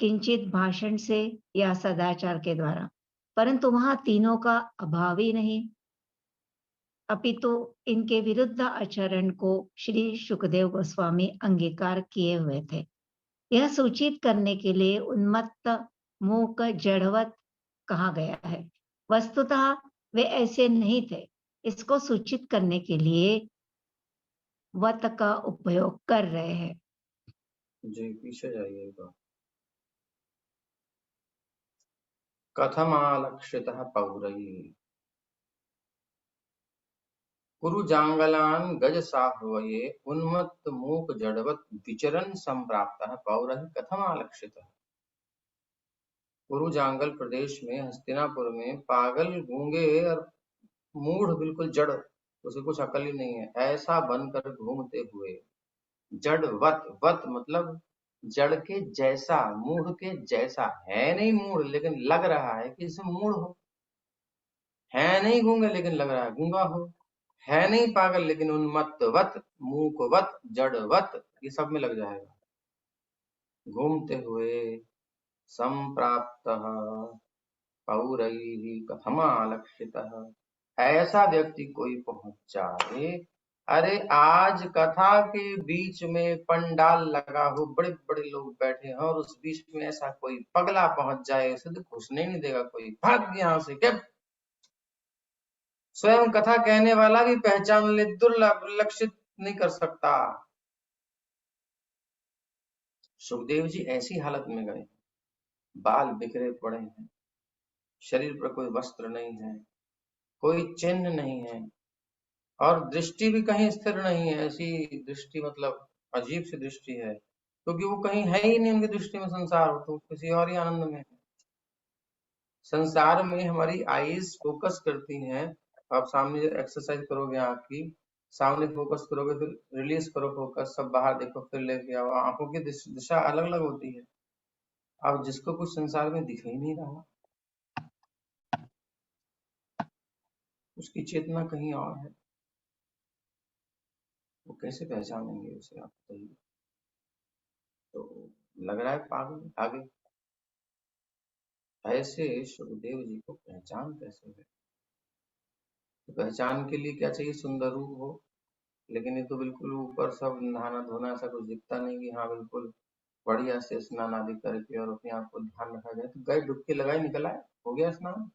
किंचित भाषण से या सदाचार के द्वारा, परंतु वहां तीनों का अभाव ही नहीं, अपितु इनके विरुद्ध आचरण को श्री सुखदेव गोस्वामी अंगीकार किए हुए थे। यह सूचित करने के लिए उन्मत्त मूक जड़वत कहा गया है। वस्तुतः वे ऐसे नहीं थे। इसको सूचित करने के लिए वत का उपयोग कर रहे हैं। जी पीछे जाइएगा। कथमालक्षितः पौरैः कुरुजांगलान् गजसाह्वये उन्मत्त मूक जड़वत् विचरन् संप्राप्तः पौरः कथमालक्षितः। कुरुजांगल प्रदेश में हस्तिनापुर में पागल गूंगे और मूढ़ बिल्कुल जड़, उसे कुछ अकल ही नहीं है, ऐसा बनकर घूमते हुए, जड़ वत, वत मतलब जड़ के जैसा, मूढ़ के जैसा, है नहीं मूढ़ लेकिन लग रहा है कि इसे मूढ़ हो, है नहीं गूंगे लेकिन लग रहा है गूंगा हो, है नहीं पागल लेकिन उन्मत्तवत, मूकवत, जड़वत, ये सब में लग जाएगा। घूमते हुए संप्राप्तः पौरैः कथमालक्षितः, ऐसा व्यक्ति कोई पहुंच जाए। अरे आज कथा के बीच में पंडाल लगा हो, बड़े बड़े लोग बैठे हैं और उस बीच में ऐसा कोई पगला पहुंच जाए, इसे तो घुसने नहीं देगा कोई, भाग यहां से। क्या स्वयं कथा कहने वाला भी पहचान ले दुर्लक्षित नहीं कर सकता। सुखदेव जी ऐसी हालत में गए, बाल बिखरे पड़े हैं, शरीर पर कोई वस्त्र नहीं है, कोई चिन्ह नहीं है और दृष्टि भी कहीं स्थिर नहीं है। ऐसी दृष्टि मतलब अजीब सी दृष्टि है, क्योंकि वो कहीं है ही नहीं उनकी दृष्टि में संसार, तो किसी और ही आनंद में है। संसार में हमारी आईज फोकस करती हैं। आप सामने एक्सरसाइज करोगे, आंख की सामने फोकस करोगे, फिर रिलीज करो फोकस, सब बाहर देखो, फिर लेके आओ, आंखों की दिशा अलग अलग होती है। अब जिसको कुछ संसार में दिख ही नहीं रहा, उसकी चेतना कहीं और है, वो कैसे पहचानेंगे उसे, आप बताइए। तो लग रहा है पागल। आगे ऐसे सुखदेव जी को पहचान कैसे है? तो पहचान के लिए क्या चाहिए? सुंदर रूप हो, लेकिन ये तो बिल्कुल ऊपर सब नहाना धोना ऐसा कुछ दिखता नहीं कि हाँ बिल्कुल बढ़िया से स्नान आदि करके और अपने आप को ध्यान रखा जाए। तो गए डुबकी लगाई, निकल आए, हो गया स्नान।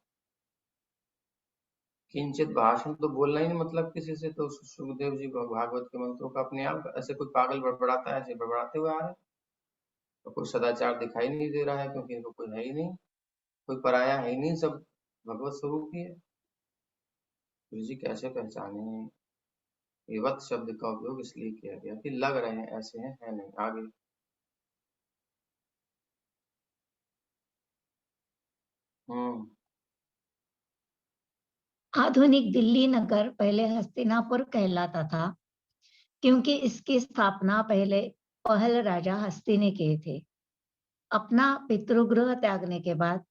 किंचित भाषण तो बोलना ही नहीं मतलब किसी से, तो सुखदेव जी भागवत के मंत्रों का अपने आप ऐसे कोई पागल बड़बड़ाता है, ऐसे बड़बड़ाते हुए आ रहे हैं। तो कोई सदाचार दिखाई नहीं दे रहा है, क्योंकि इनको कोई है ही नहीं, कोई पराया है ही नहीं, सब भगवत स्वरूप ही है। गुरु जी कैसे पहचाने? ये वत शब्द का उपयोग इसलिए किया गया कि लग रहे हैं ऐसे हैं, है नहीं। आगे आधुनिक दिल्ली नगर पहले हस्तिनापुर कहलाता था, क्योंकि इसकी स्थापना पहले पहल राजा हस्ती ने किए थे। अपना पितृगृह त्यागने के बाद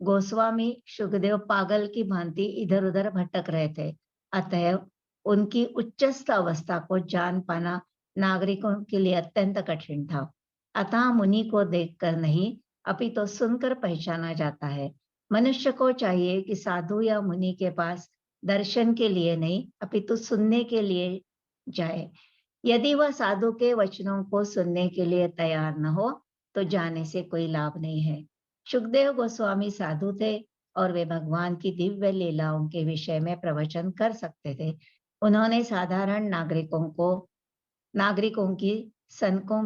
गोस्वामी सुखदेव पागल की भांति इधर उधर भटक रहे थे। अतएव उनकी उच्चस्थ अवस्था को जान पाना नागरिकों के लिए अत्यंत कठिन था। अतः मुनि को देखकर नहीं, अपितु सुनकर पहचाना जाता है। मनुष्य को चाहिए कि साधु या मुनि के पास दर्शन के लिए नहीं, अपितु सुनने के लिए जाए। यदि वह साधु के वचनों को सुनने के लिए तैयार न हो, तो जाने से कोई लाभ नहीं है। सुखदेव गोस्वामी साधु थे और वे भगवान की दिव्य लीलाओं के विषय में प्रवचन कर सकते थे। उन्होंने साधारण नागरिकों की सनकों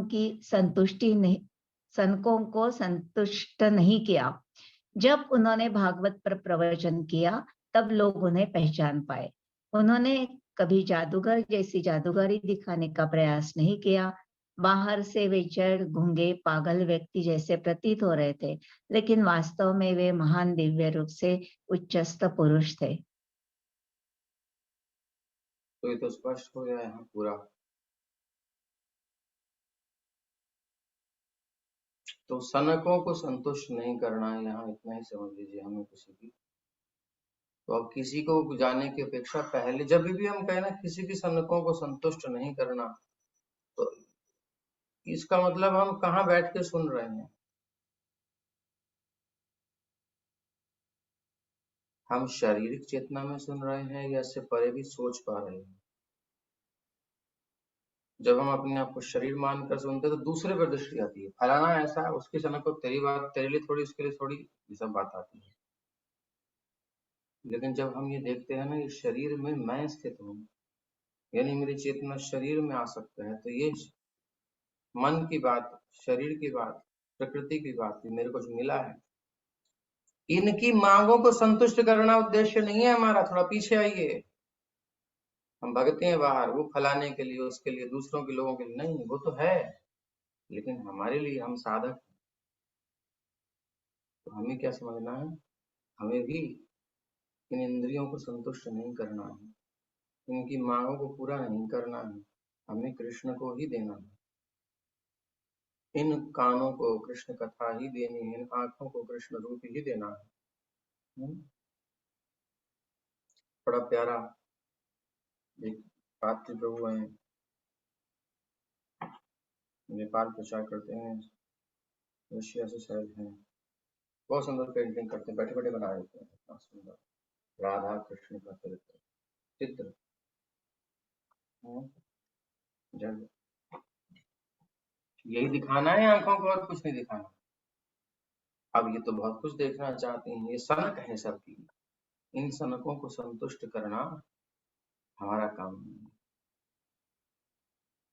को संतुष्ट नहीं किया। जब उन्होंने भागवत पर प्रवचन किया, तब लोग उन्हें पहचान पाए। उन्होंने कभी जादूगर जैसी जादूगरी दिखाने का प्रयास नहीं किया। बाहर से वे जड़, गूंगे, पागल व्यक्ति जैसे प्रतीत हो रहे थे, लेकिन वास्तव में वे महान दिव्य रूप से उच्चस्थ पुरुष थे। तो ये तो स्पष्ट हो गया यहाँ पूरा। तो सनकों को संतुष्ट नहीं करना है, यहाँ इतना ही समझ लीजिए हमें किसी की। तो अब किसी को जाने की अपेक्षा पहले जब भी हम कहें ना किसी की सनकों को संतुष्ट नहीं करना, तो इसका मतलब हम कहाँ बैठ के सुन रहे हैं। हम शारीरिक चेतना में सुन रहे हैं या इससे परे भी सोच पा रहे हैं? जब हम अपने आप को शरीर मानकर सुनते हैं तो दूसरे पर दृष्टि आती है, फलाना ऐसा, उसकी सनक को तेरी बात तेरे लिए थोड़ी, उसके लिए थोड़ी, ये सब बात आती है। लेकिन जब हम ये देखते हैं ना, ये शरीर में मैं स्थित हूँ, यानी मेरी चेतना शरीर में आ सकता है, तो ये मन की बात, शरीर की बात, प्रकृति की बात, ये मेरे को जो मिला है, इनकी मांगों को संतुष्ट करना उद्देश्य नहीं है हमारा। थोड़ा पीछे आइए। हम भगते हैं बाहर, वो फलाने के लिए, उसके लिए, दूसरों के लोगों के लिए नहीं, वो तो है, लेकिन हमारे लिए हम साधक। तो हमें क्या समझना है, हमें भी इन इंद्रियों को संतुष्ट नहीं करना है, इनकी मांगों को पूरा नहीं करना है, हमें कृष्ण को ही देना है। इन कानों को कृष्ण कथा ही देनी है, इन आंखों को कृष्ण रूप ही देना है। बड़ा प्यारा एक पात्र प्रभु है, नेपाल प्रचार करते हैं, रशिया से शायद हैं, बहुत सुंदर पेंटिंग करते हैं, बैठे बैठे बना देते हैं, बहुत सुंदर राधा कृष्ण का चित्र। जब यही दिखाना है आंखों को, और कुछ नहीं दिखाना। अब ये तो बहुत कुछ देखना चाहते हैं, ये सनक है सबकी, इन सनकों को संतुष्ट करना हमारा काम नहीं है।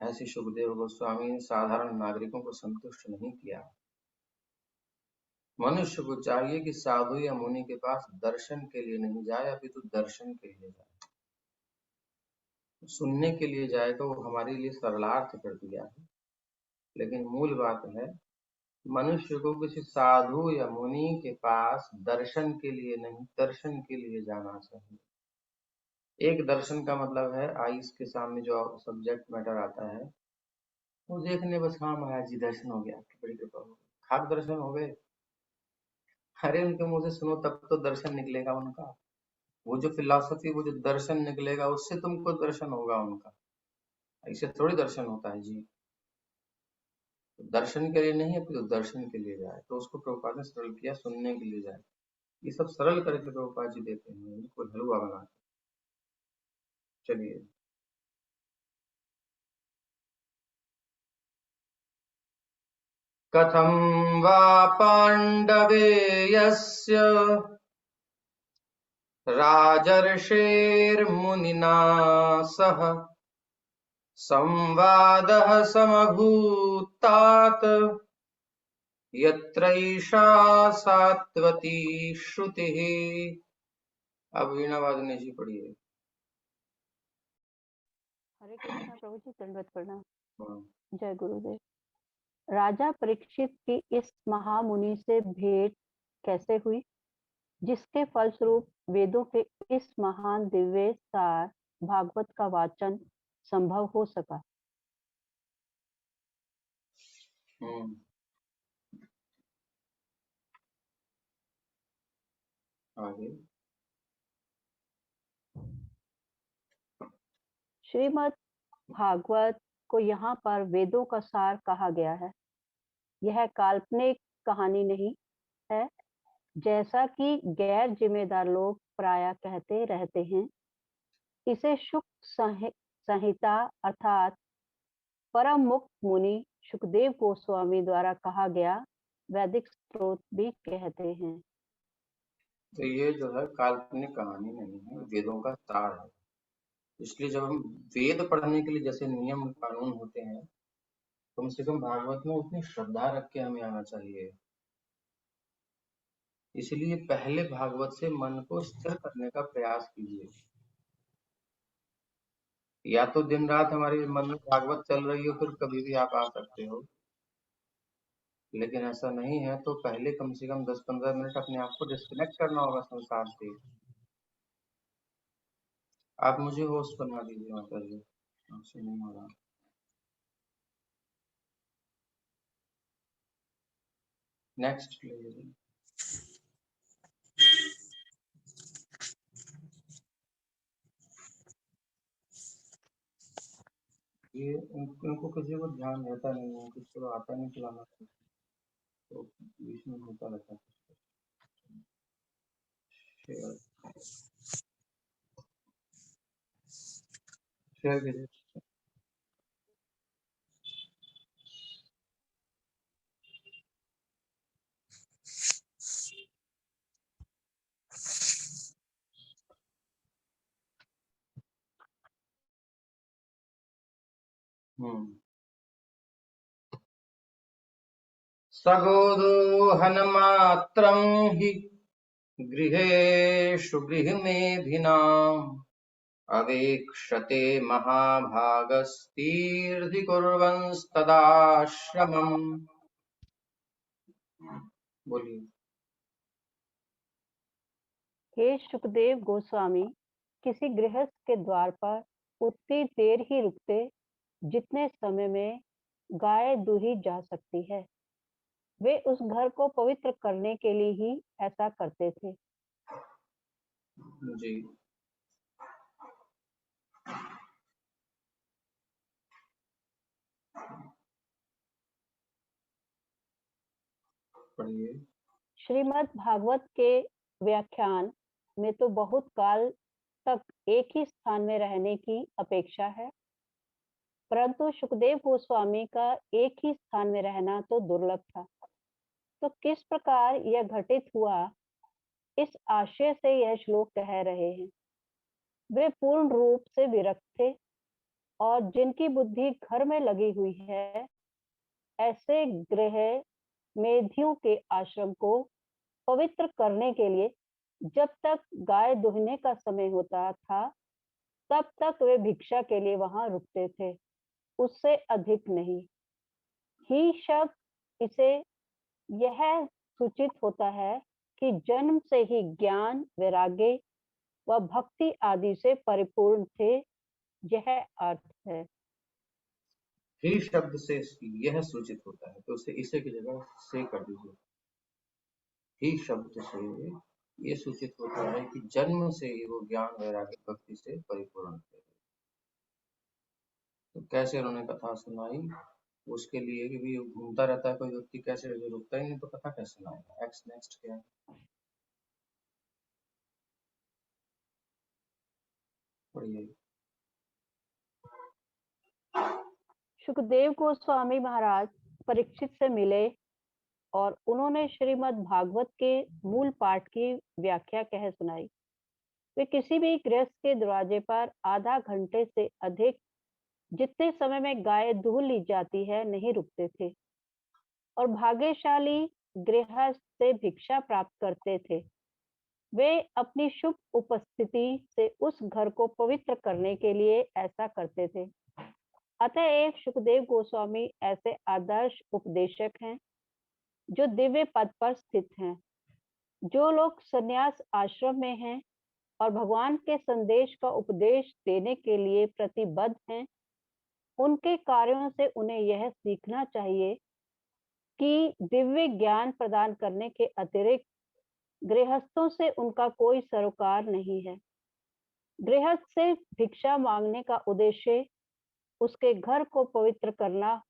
ऐसे सुखदेव गोस्वामी ने साधारण नागरिकों को संतुष्ट नहीं किया। मनुष्य को चाहिए कि साधु या मुनि के पास दर्शन के लिए नहीं जाए, अपितु दर्शन के लिए जाए। सुनने के लिए जाएगा, वो हमारे लिए सरलार्थ कर दिया है, लेकिन मूल बात है मनुष्य को किसी साधु या मुनि के पास दर्शन के लिए नहीं, दर्शन के लिए जाना चाहिए। एक दर्शन का मतलब है आईज के सामने जो सब्जेक्ट मैटर आता है वो देखने, बस हाँ महाराज जी दर्शन हो गया, आपकी बड़ी कृपा हो गई, खाक दर्शन हो गए। अरे उनके मुंह से सुनो तब तो दर्शन निकलेगा उनका, वो जो फिलॉसफी, वो जो दर्शन निकलेगा उससे तुमको दर्शन होगा उनका, ऐसे थोड़ी दर्शन होता है जी। तो दर्शन के लिए नहीं है, तो दर्शन के लिए जाए, तो उसको प्रभुपाद ने सरल किया, सुनने के लिए जाए। ये सब सरल करके प्रभुपाद जी देते हैं, इनको हलवा बना के। चलिए, कथं वा पाण्डवेयस्य राजर्षेर्मुनिना सह संवादः समभूतात् यत्रैषा सात्वती श्रुतिः। अब वीणा वादने जी पढ़िए। हरे कृष्णा प्रभु जी, दंडवत प्रणाम। हाँ। जय गुरुदेव। राजा परीक्षित की इस महामुनि से भेंट कैसे हुई, जिसके फलस्वरूप वेदों के इस महान दिव्य सार भागवत का वाचन संभव हो सका। आगे। श्रीमद् भागवत को यहाँ पर वेदों का सार कहा गया है। यह काल्पनिक कहानी नहीं है, जैसा कि गैर जिम्मेदार लोग प्रायः कहते रहते हैं। इसे शुक संहिता अर्थात परम मुक्त मुनि सुखदेव गोस्वामी द्वारा कहा गया वैदिक स्त्रोत भी कहते हैं। तो ये जो है काल्पनिक कहानी नहीं है, वेदों का सार है। इसलिए जब हम वेद पढ़ने के लिए जैसे नियम कानून होते हैं, कम से कम भागवत में उतनी श्रद्धा रख के हमें आना चाहिए। इसलिए पहले भागवत से मन को स्थिर करने का प्रयास कीजिए। या तो दिन रात हमारे मन में भागवत चल रही हो, फिर कभी भी आप आ सकते हो, लेकिन ऐसा नहीं है तो पहले कम से कम 10-15 मिनट अपने आप को डिस्कनेक्ट करना होगा संसार से। आप मुझे होस्ट बना दीजिए माता जी, आपसे नहीं हो रहा। Next please. ये इनको किसी को ध्यान रहता नहीं है, किसी को आता नहीं चलाना, तो बीच में होता रहता है। शेयर कीजिए। सगोदोहनमात्रं हि गृहेषु गृहमेधिनाम् अवेक्षते महाभागस्तीर्धिकुर्वंस्तदाश्रमम्। बोलिए। हे सुखदेव गोस्वामी, किसी गृहस्थ के द्वार पर उतनी देर ही रुकते जितने समय में गाय दूही जा सकती है। वे उस घर को पवित्र करने के लिए ही ऐसा करते थे। जी। पढ़िए। श्रीमद् भागवत के व्याख्यान में तो बहुत काल तक एक ही स्थान में रहने की अपेक्षा है, परंतु सुखदेव गोस्वामी का एक ही स्थान में रहना तो दुर्लभ था। तो किस प्रकार यह घटित हुआ, इस आशय से यह श्लोक कह रहे हैं। वे पूर्ण रूप से विरक्त थे और जिनकी बुद्धि घर में लगी हुई है, ऐसे गृह मेधियों के आश्रम को पवित्र करने के लिए जब तक गाय दुहने का समय होता था, तब तक वे भिक्षा के लिए वहां रुकते थे, उससे अधिक नहीं। ही शब्द इसे यह सूचित होता है कि जन्म से ही ज्ञान, वैराग्य व भक्ति आदि से परिपूर्ण थे, यह अर्थ है। ही शब्द से यह सूचित होता है, तो उसे इसे की जगह से कर दीजिए। ही शब्द से ये सूचित होता है कि जन्म से ही वो ज्ञान, वैराग्य, भक्ति से परिपूर्ण थे। तो कैसे उन्होंने कथा सुनाई, उसके लिए कि भी घूमता रहता है कोई व्यक्ति, कैसे रुकता ही नहीं तो कथा कैसे सुनाएगा। नेक्स्ट क्या है? पढ़िए। सुखदेव गोस्वामी महाराज परीक्षित से मिले और उन्होंने श्रीमद् भागवत के मूल पाठ की व्याख्या कह सुनाई। वे किसी भी गृहस्थ के दरवाजे पर आधा घंटे से अधिक, जितने समय में गाय दूह ली जाती है, नहीं रुकते थे और भाग्यशाली गृहस्थ से भिक्षा प्राप्त करते थे। वे अपनी शुभ उपस्थिति से उस घर को पवित्र करने के लिए ऐसा करते थे। अतएव सुखदेव गोस्वामी ऐसे आदर्श उपदेशक हैं जो दिव्य पद पर स्थित हैं। जो लोग संन्यास आश्रम में हैं और भगवान के संदेश का उपदेश देने के लिए प्रतिबद्ध हैं, उनके कार्यों से उन्हें यह सीखना चाहिए कि दिव्य ज्ञान प्रदान करने के अतिरिक्त गृहस्थों से उनका कोई सरोकार नहीं है। गृहस्थ से भिक्षा मांगने का उद्देश्य उसके घर को पवित्र करना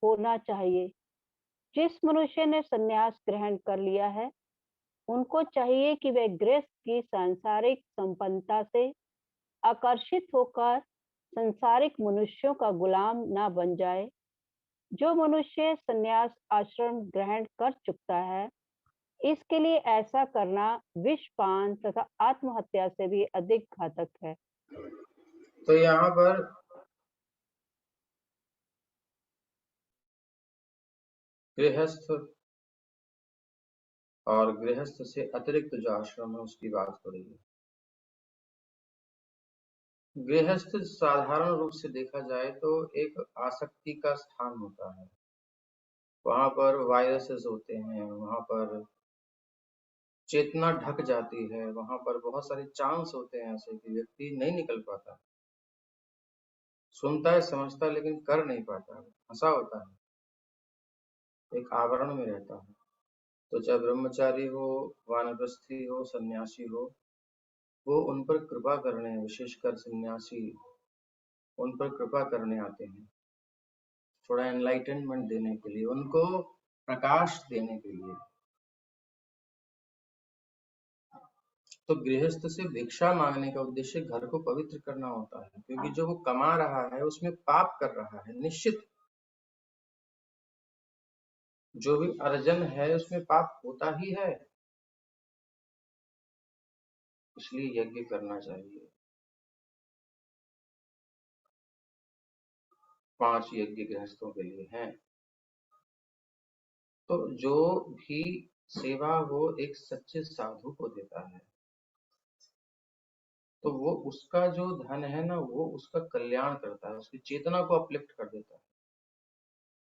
होना चाहिए। जिस मनुष्य ने संन्यास ग्रहण कर लिया है, उनको चाहिए कि वे गृहस्थ की सांसारिक संपन्नता से आकर्षित होकर संसारिक मनुष्यों का गुलाम ना बन जाए। जो मनुष्य संन्यास आश्रम ग्रहण कर चुका है, इसके लिए ऐसा करना विषपान तथा आत्महत्या से भी अधिक घातक है। तो यहाँ पर गृहस्थ और गृहस्थ से अतिरिक्त जो आश्रम है उसकी बात हो रही है। गृहस्थ साधारण रूप से देखा जाए तो एक आसक्ति का स्थान होता है। वहां पर वायरसेस होते हैं, वहां पर चेतना ढक जाती है, वहां पर बहुत सारे चांस होते हैं ऐसे कि व्यक्ति नहीं निकल पाता, सुनता है, समझता है, लेकिन कर नहीं पाता, फंसा होता है, एक आवरण में रहता है। तो चाहे ब्रह्मचारी हो, वानप्रस्थी हो, सन्यासी हो, वो उन पर कृपा करने, विशेषकर सन्यासी उन पर कृपा करने आते हैं, थोड़ा एनलाइटनमेंट देने के लिए, उनको प्रकाश देने के लिए। तो गृहस्थ से भिक्षा मांगने का उद्देश्य घर को पवित्र करना होता है, क्योंकि जो वो कमा रहा है उसमें पाप कर रहा है निश्चित। जो भी अर्जन है उसमें पाप होता ही है, इसलिए यज्ञ करना चाहिए। 5 यज्ञ गृहस्थों के लिए हैं। तो जो भी सेवा वो एक सच्चे साधु को देता है, तो वो उसका जो धन है ना, वो उसका कल्याण करता है, उसकी चेतना को अपलिफ्ट कर देता है।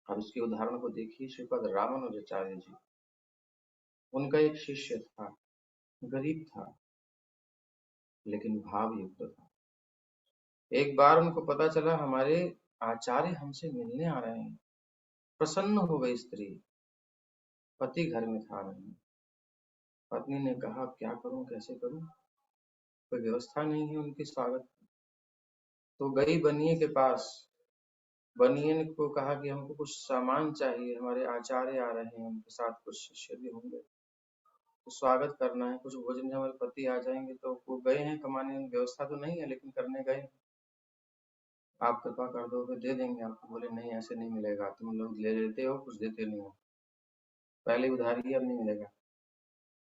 अब इसके उदाहरण को देखिए, श्रीपद रामानुजाचार्य जी, उनका एक शिष्य था, गरीब था लेकिन भाव युक्त था। एक बार उनको पता चला हमारे आचार्य हमसे मिलने आ रहे हैं। प्रसन्न हो गई स्त्री, पति घर में था नहीं। पत्नी ने कहा क्या करूं, कैसे करूं, कोई व्यवस्था नहीं है उनके स्वागत की। तो गई बनिए के पास, बनिए को कहा कि हमको कुछ सामान चाहिए, हमारे आचार्य आ रहे हैं, उनके साथ कुछ शिष्य भी होंगे, तो स्वागत करना है, कुछ भोजन, हमारे पति आ जाएंगे। तो वो गए हैं कमाने, व्यवस्था तो नहीं है लेकिन करने गए। आप कृपा कर दो, दे देंगे आपको। बोले नहीं, ऐसे नहीं मिलेगा, तुम लोग ले लेते हो, कुछ देते नहीं हो, पहले उधारी अब नहीं मिलेगा।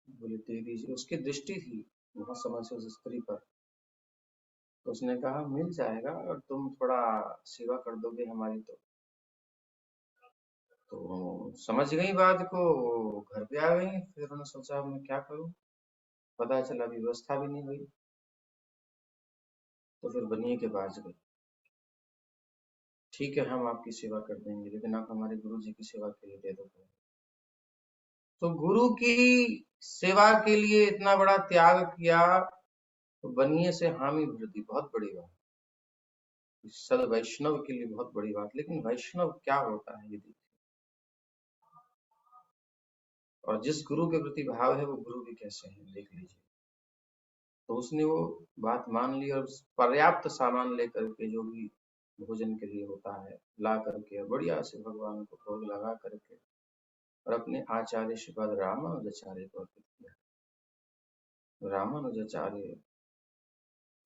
बोले दे दीजिए। उसकी दृष्टि थी बहुत समय से उस स्त्री पर, तो उसने कहा मिल जाएगा और तुम थोड़ा सेवा कर दोगे हमारी। तो समझ गई बात को, घर पे आ गई। फिर उन्होंने सोचा मैं क्या करूं, पता चला व्यवस्था भी नहीं हुई। तो फिर बनिए के पास गई, ठीक है हम आपकी सेवा कर देंगे, लेकिन आप हमारे गुरु जी की सेवा के लिए दे दो। तो गुरु की सेवा के लिए इतना बड़ा त्याग किया, तो बनिए से हामी भर दी, बहुत बड़ी बात, सद वैष्णव के लिए बहुत बड़ी बात। लेकिन वैष्णव क्या होता है ये देखिए, और जिस गुरु के प्रति भाव है वो गुरु भी कैसे है देख लीजिए। तो उसने वो बात मान ली और पर्याप्त सामान लेकर के, जो भी भोजन के लिए होता है, ला करके बढ़िया से भगवान को भोग लगा करके और अपने आचार्य श्रीपद रामानुजाचार्य को अर्पित किया। रामानुजाचार्य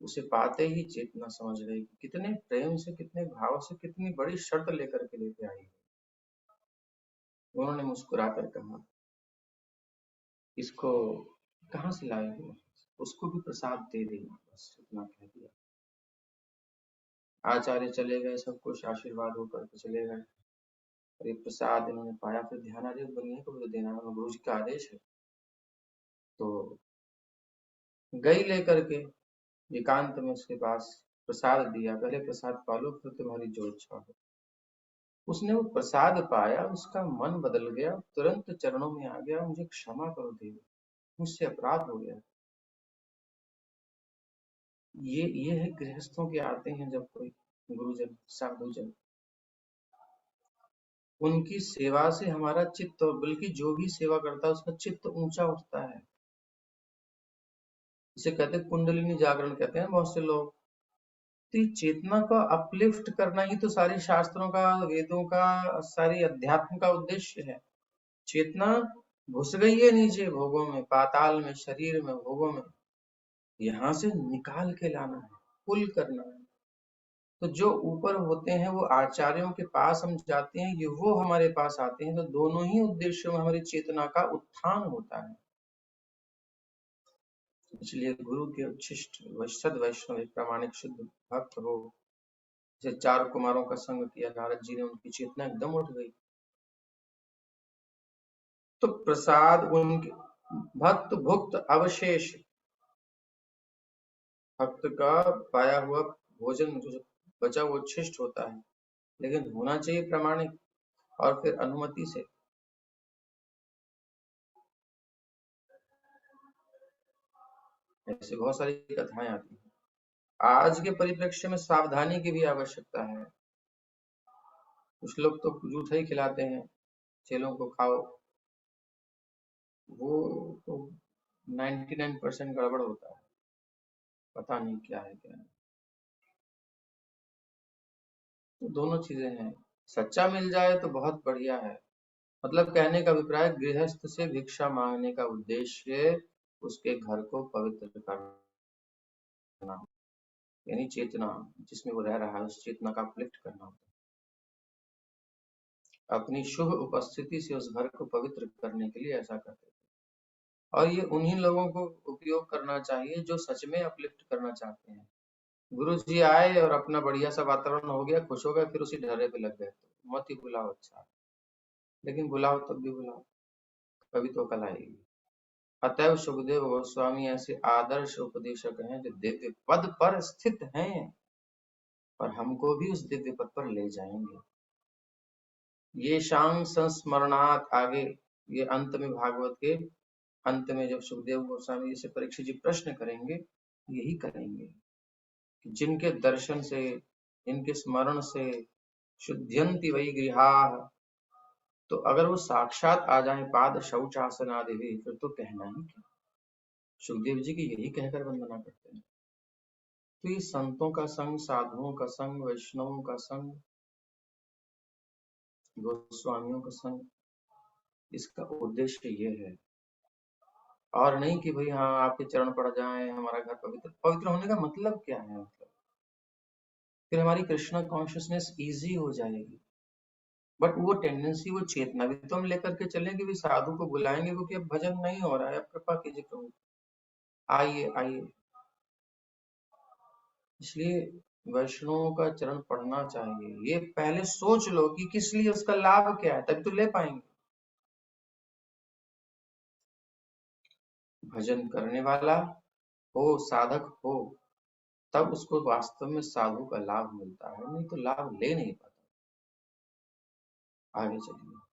उसे पाते ही चेतना समझ गई कि कितने प्रेम से, कितने भाव से, कितनी बड़ी शर्त लेकर के लेके आई है। उन्होंने मुस्कुराकर कहा इसको कहाँ से लाए हो, उसको भी प्रसाद दे देना, बस इतना कह दिया। आचार्य चले गए, सब कुछ आशीर्वाद होकर के चले गए। और ये प्रसाद इन्होंने पाया, फिर ध्यान आ बनिए को भी देना, गुरु जी का आदेश है। तो गई लेकर के एकांत में उसके पास, प्रसाद दिया, पहले प्रसाद पालो फिर तुम्हारी जो इच्छा हो। उसने वो प्रसाद पाया, उसका मन बदल गया, तुरंत चरणों में आ गया, मुझे क्षमा करो देवी, मुझसे अपराध हो गया। ये है गृहस्थों के आते हैं जब कोई गुरुजन साधुजन, उनकी सेवा से हमारा चित्त, और बल्कि जो भी सेवा करता है उसका चित्त ऊंचा उठता है। इसे कहते हैं कुंडलिनी जागरण, कहते हैं बहुत से लोग। तो चेतना को अपलिफ्ट करना ही तो सारे शास्त्रों का, वेदों का, सारी अध्यात्म का उद्देश्य है। चेतना घुस गई है नीचे भोगों में, पाताल में, शरीर में, भोगों में, यहाँ से निकाल के लाना है, पुल करना है। तो जो ऊपर होते हैं वो आचार्यों के पास हम जाते हैं, ये वो हमारे पास आते हैं, तो दोनों ही उद्देश्यों में हमारी चेतना का उत्थान होता है। इसलिए गुरु के उच्छिष्ट सद वैष्णव एक प्रामाणिक शुद्ध भक्त हो, जैसे 4 कुमारों का संग किया नारद जी ने, उनकी चेतना एकदम उठ गई। तो प्रसाद उनके भक्त भुक्त अवशेष, भक्त का पाया हुआ भोजन जो बचा वो उच्छिष्ट होता है, लेकिन होना चाहिए प्रामाणिक और फिर अनुमति से। ऐसे बहुत सारी कथाएं आती हैं। आज के परिप्रेक्ष्य में सावधानी की भी आवश्यकता है। कुछ लोग तो जूठा ही खिलाते हैं, चेलों को खाओ, वो तो 99% गड़बड़ होता है, पता नहीं क्या है क्या है। तो दोनों चीजें हैं, सच्चा मिल जाए तो बहुत बढ़िया है। मतलब कहने का अभिप्राय, गृहस्थ से भिक्षा मांगने का उद्देश्य उसके घर को पवित्र करना, यानी चेतना जिसमें वो रह रहा है उस चेतना का अपलिफ्ट करना होता है। अपनी शुभ उपस्थिति से उस घर को पवित्र करने के लिए ऐसा करते थे। और ये उन्हीं लोगों को उपयोग करना चाहिए जो सच में अपलिफ्ट करना चाहते हैं। गुरु जी आए और अपना बढ़िया सा वातावरण हो गया, खुश हो गए, फिर उसी ढर्रे पे लग गए, तो मत ही बुलाओ। अच्छा, लेकिन बुलाओ तब भी बुलाओ, कभी तो कल आएगी। अतएव सुखदेव गोस्वामी ऐसे आदर्श उपदेशक हैं जो दिव्य पद पर स्थित हैं और हमको भी उस दिव्य पद पर ले जाएंगे। ये शांग संस्मरणात्, आगे ये अंत में भागवत के अंत में जब सुखदेव गोस्वामी से परीक्षित जी प्रश्न करेंगे, यही करेंगे कि जिनके दर्शन से, जिनके स्मरण से शुद्ध्यंति वही गृहाः, तो अगर वो साक्षात आ जाए पाद शौचासन आदि भी, फिर तो कहना ही क्या। सुखदेव जी की यही कहकर वंदना करते हैं। तो ये संतों का संग, साधुओं का संग, वैष्णवों का संग, गोस्वामियों का संग, इसका उद्देश्य ये है, और नहीं कि भाई हाँ आपके चरण पड़ जाएं, हमारा घर पवित्र। पवित्र होने का मतलब क्या है? मतलब फिर हमारी कृष्णा कॉन्शियसनेस इजी हो जाएगी। बट वो टेंडेंसी, वो चेतना भी तो हम लेकर के चलें कि साधु को बुलाएंगे क्योंकि अब भजन नहीं हो रहा है, अब कृपा कीजिए प्रभु, आइए आइए। इसलिए वैष्णवों का चरण पढ़ना चाहिए। ये पहले सोच लो कि किस लिए, उसका लाभ क्या है, तभी तो ले पाएंगे। भजन करने वाला हो, साधक हो, तब उसको वास्तव में साधु का लाभ मिलता है, नहीं तो लाभ ले नहीं पाता। आगे चलिए।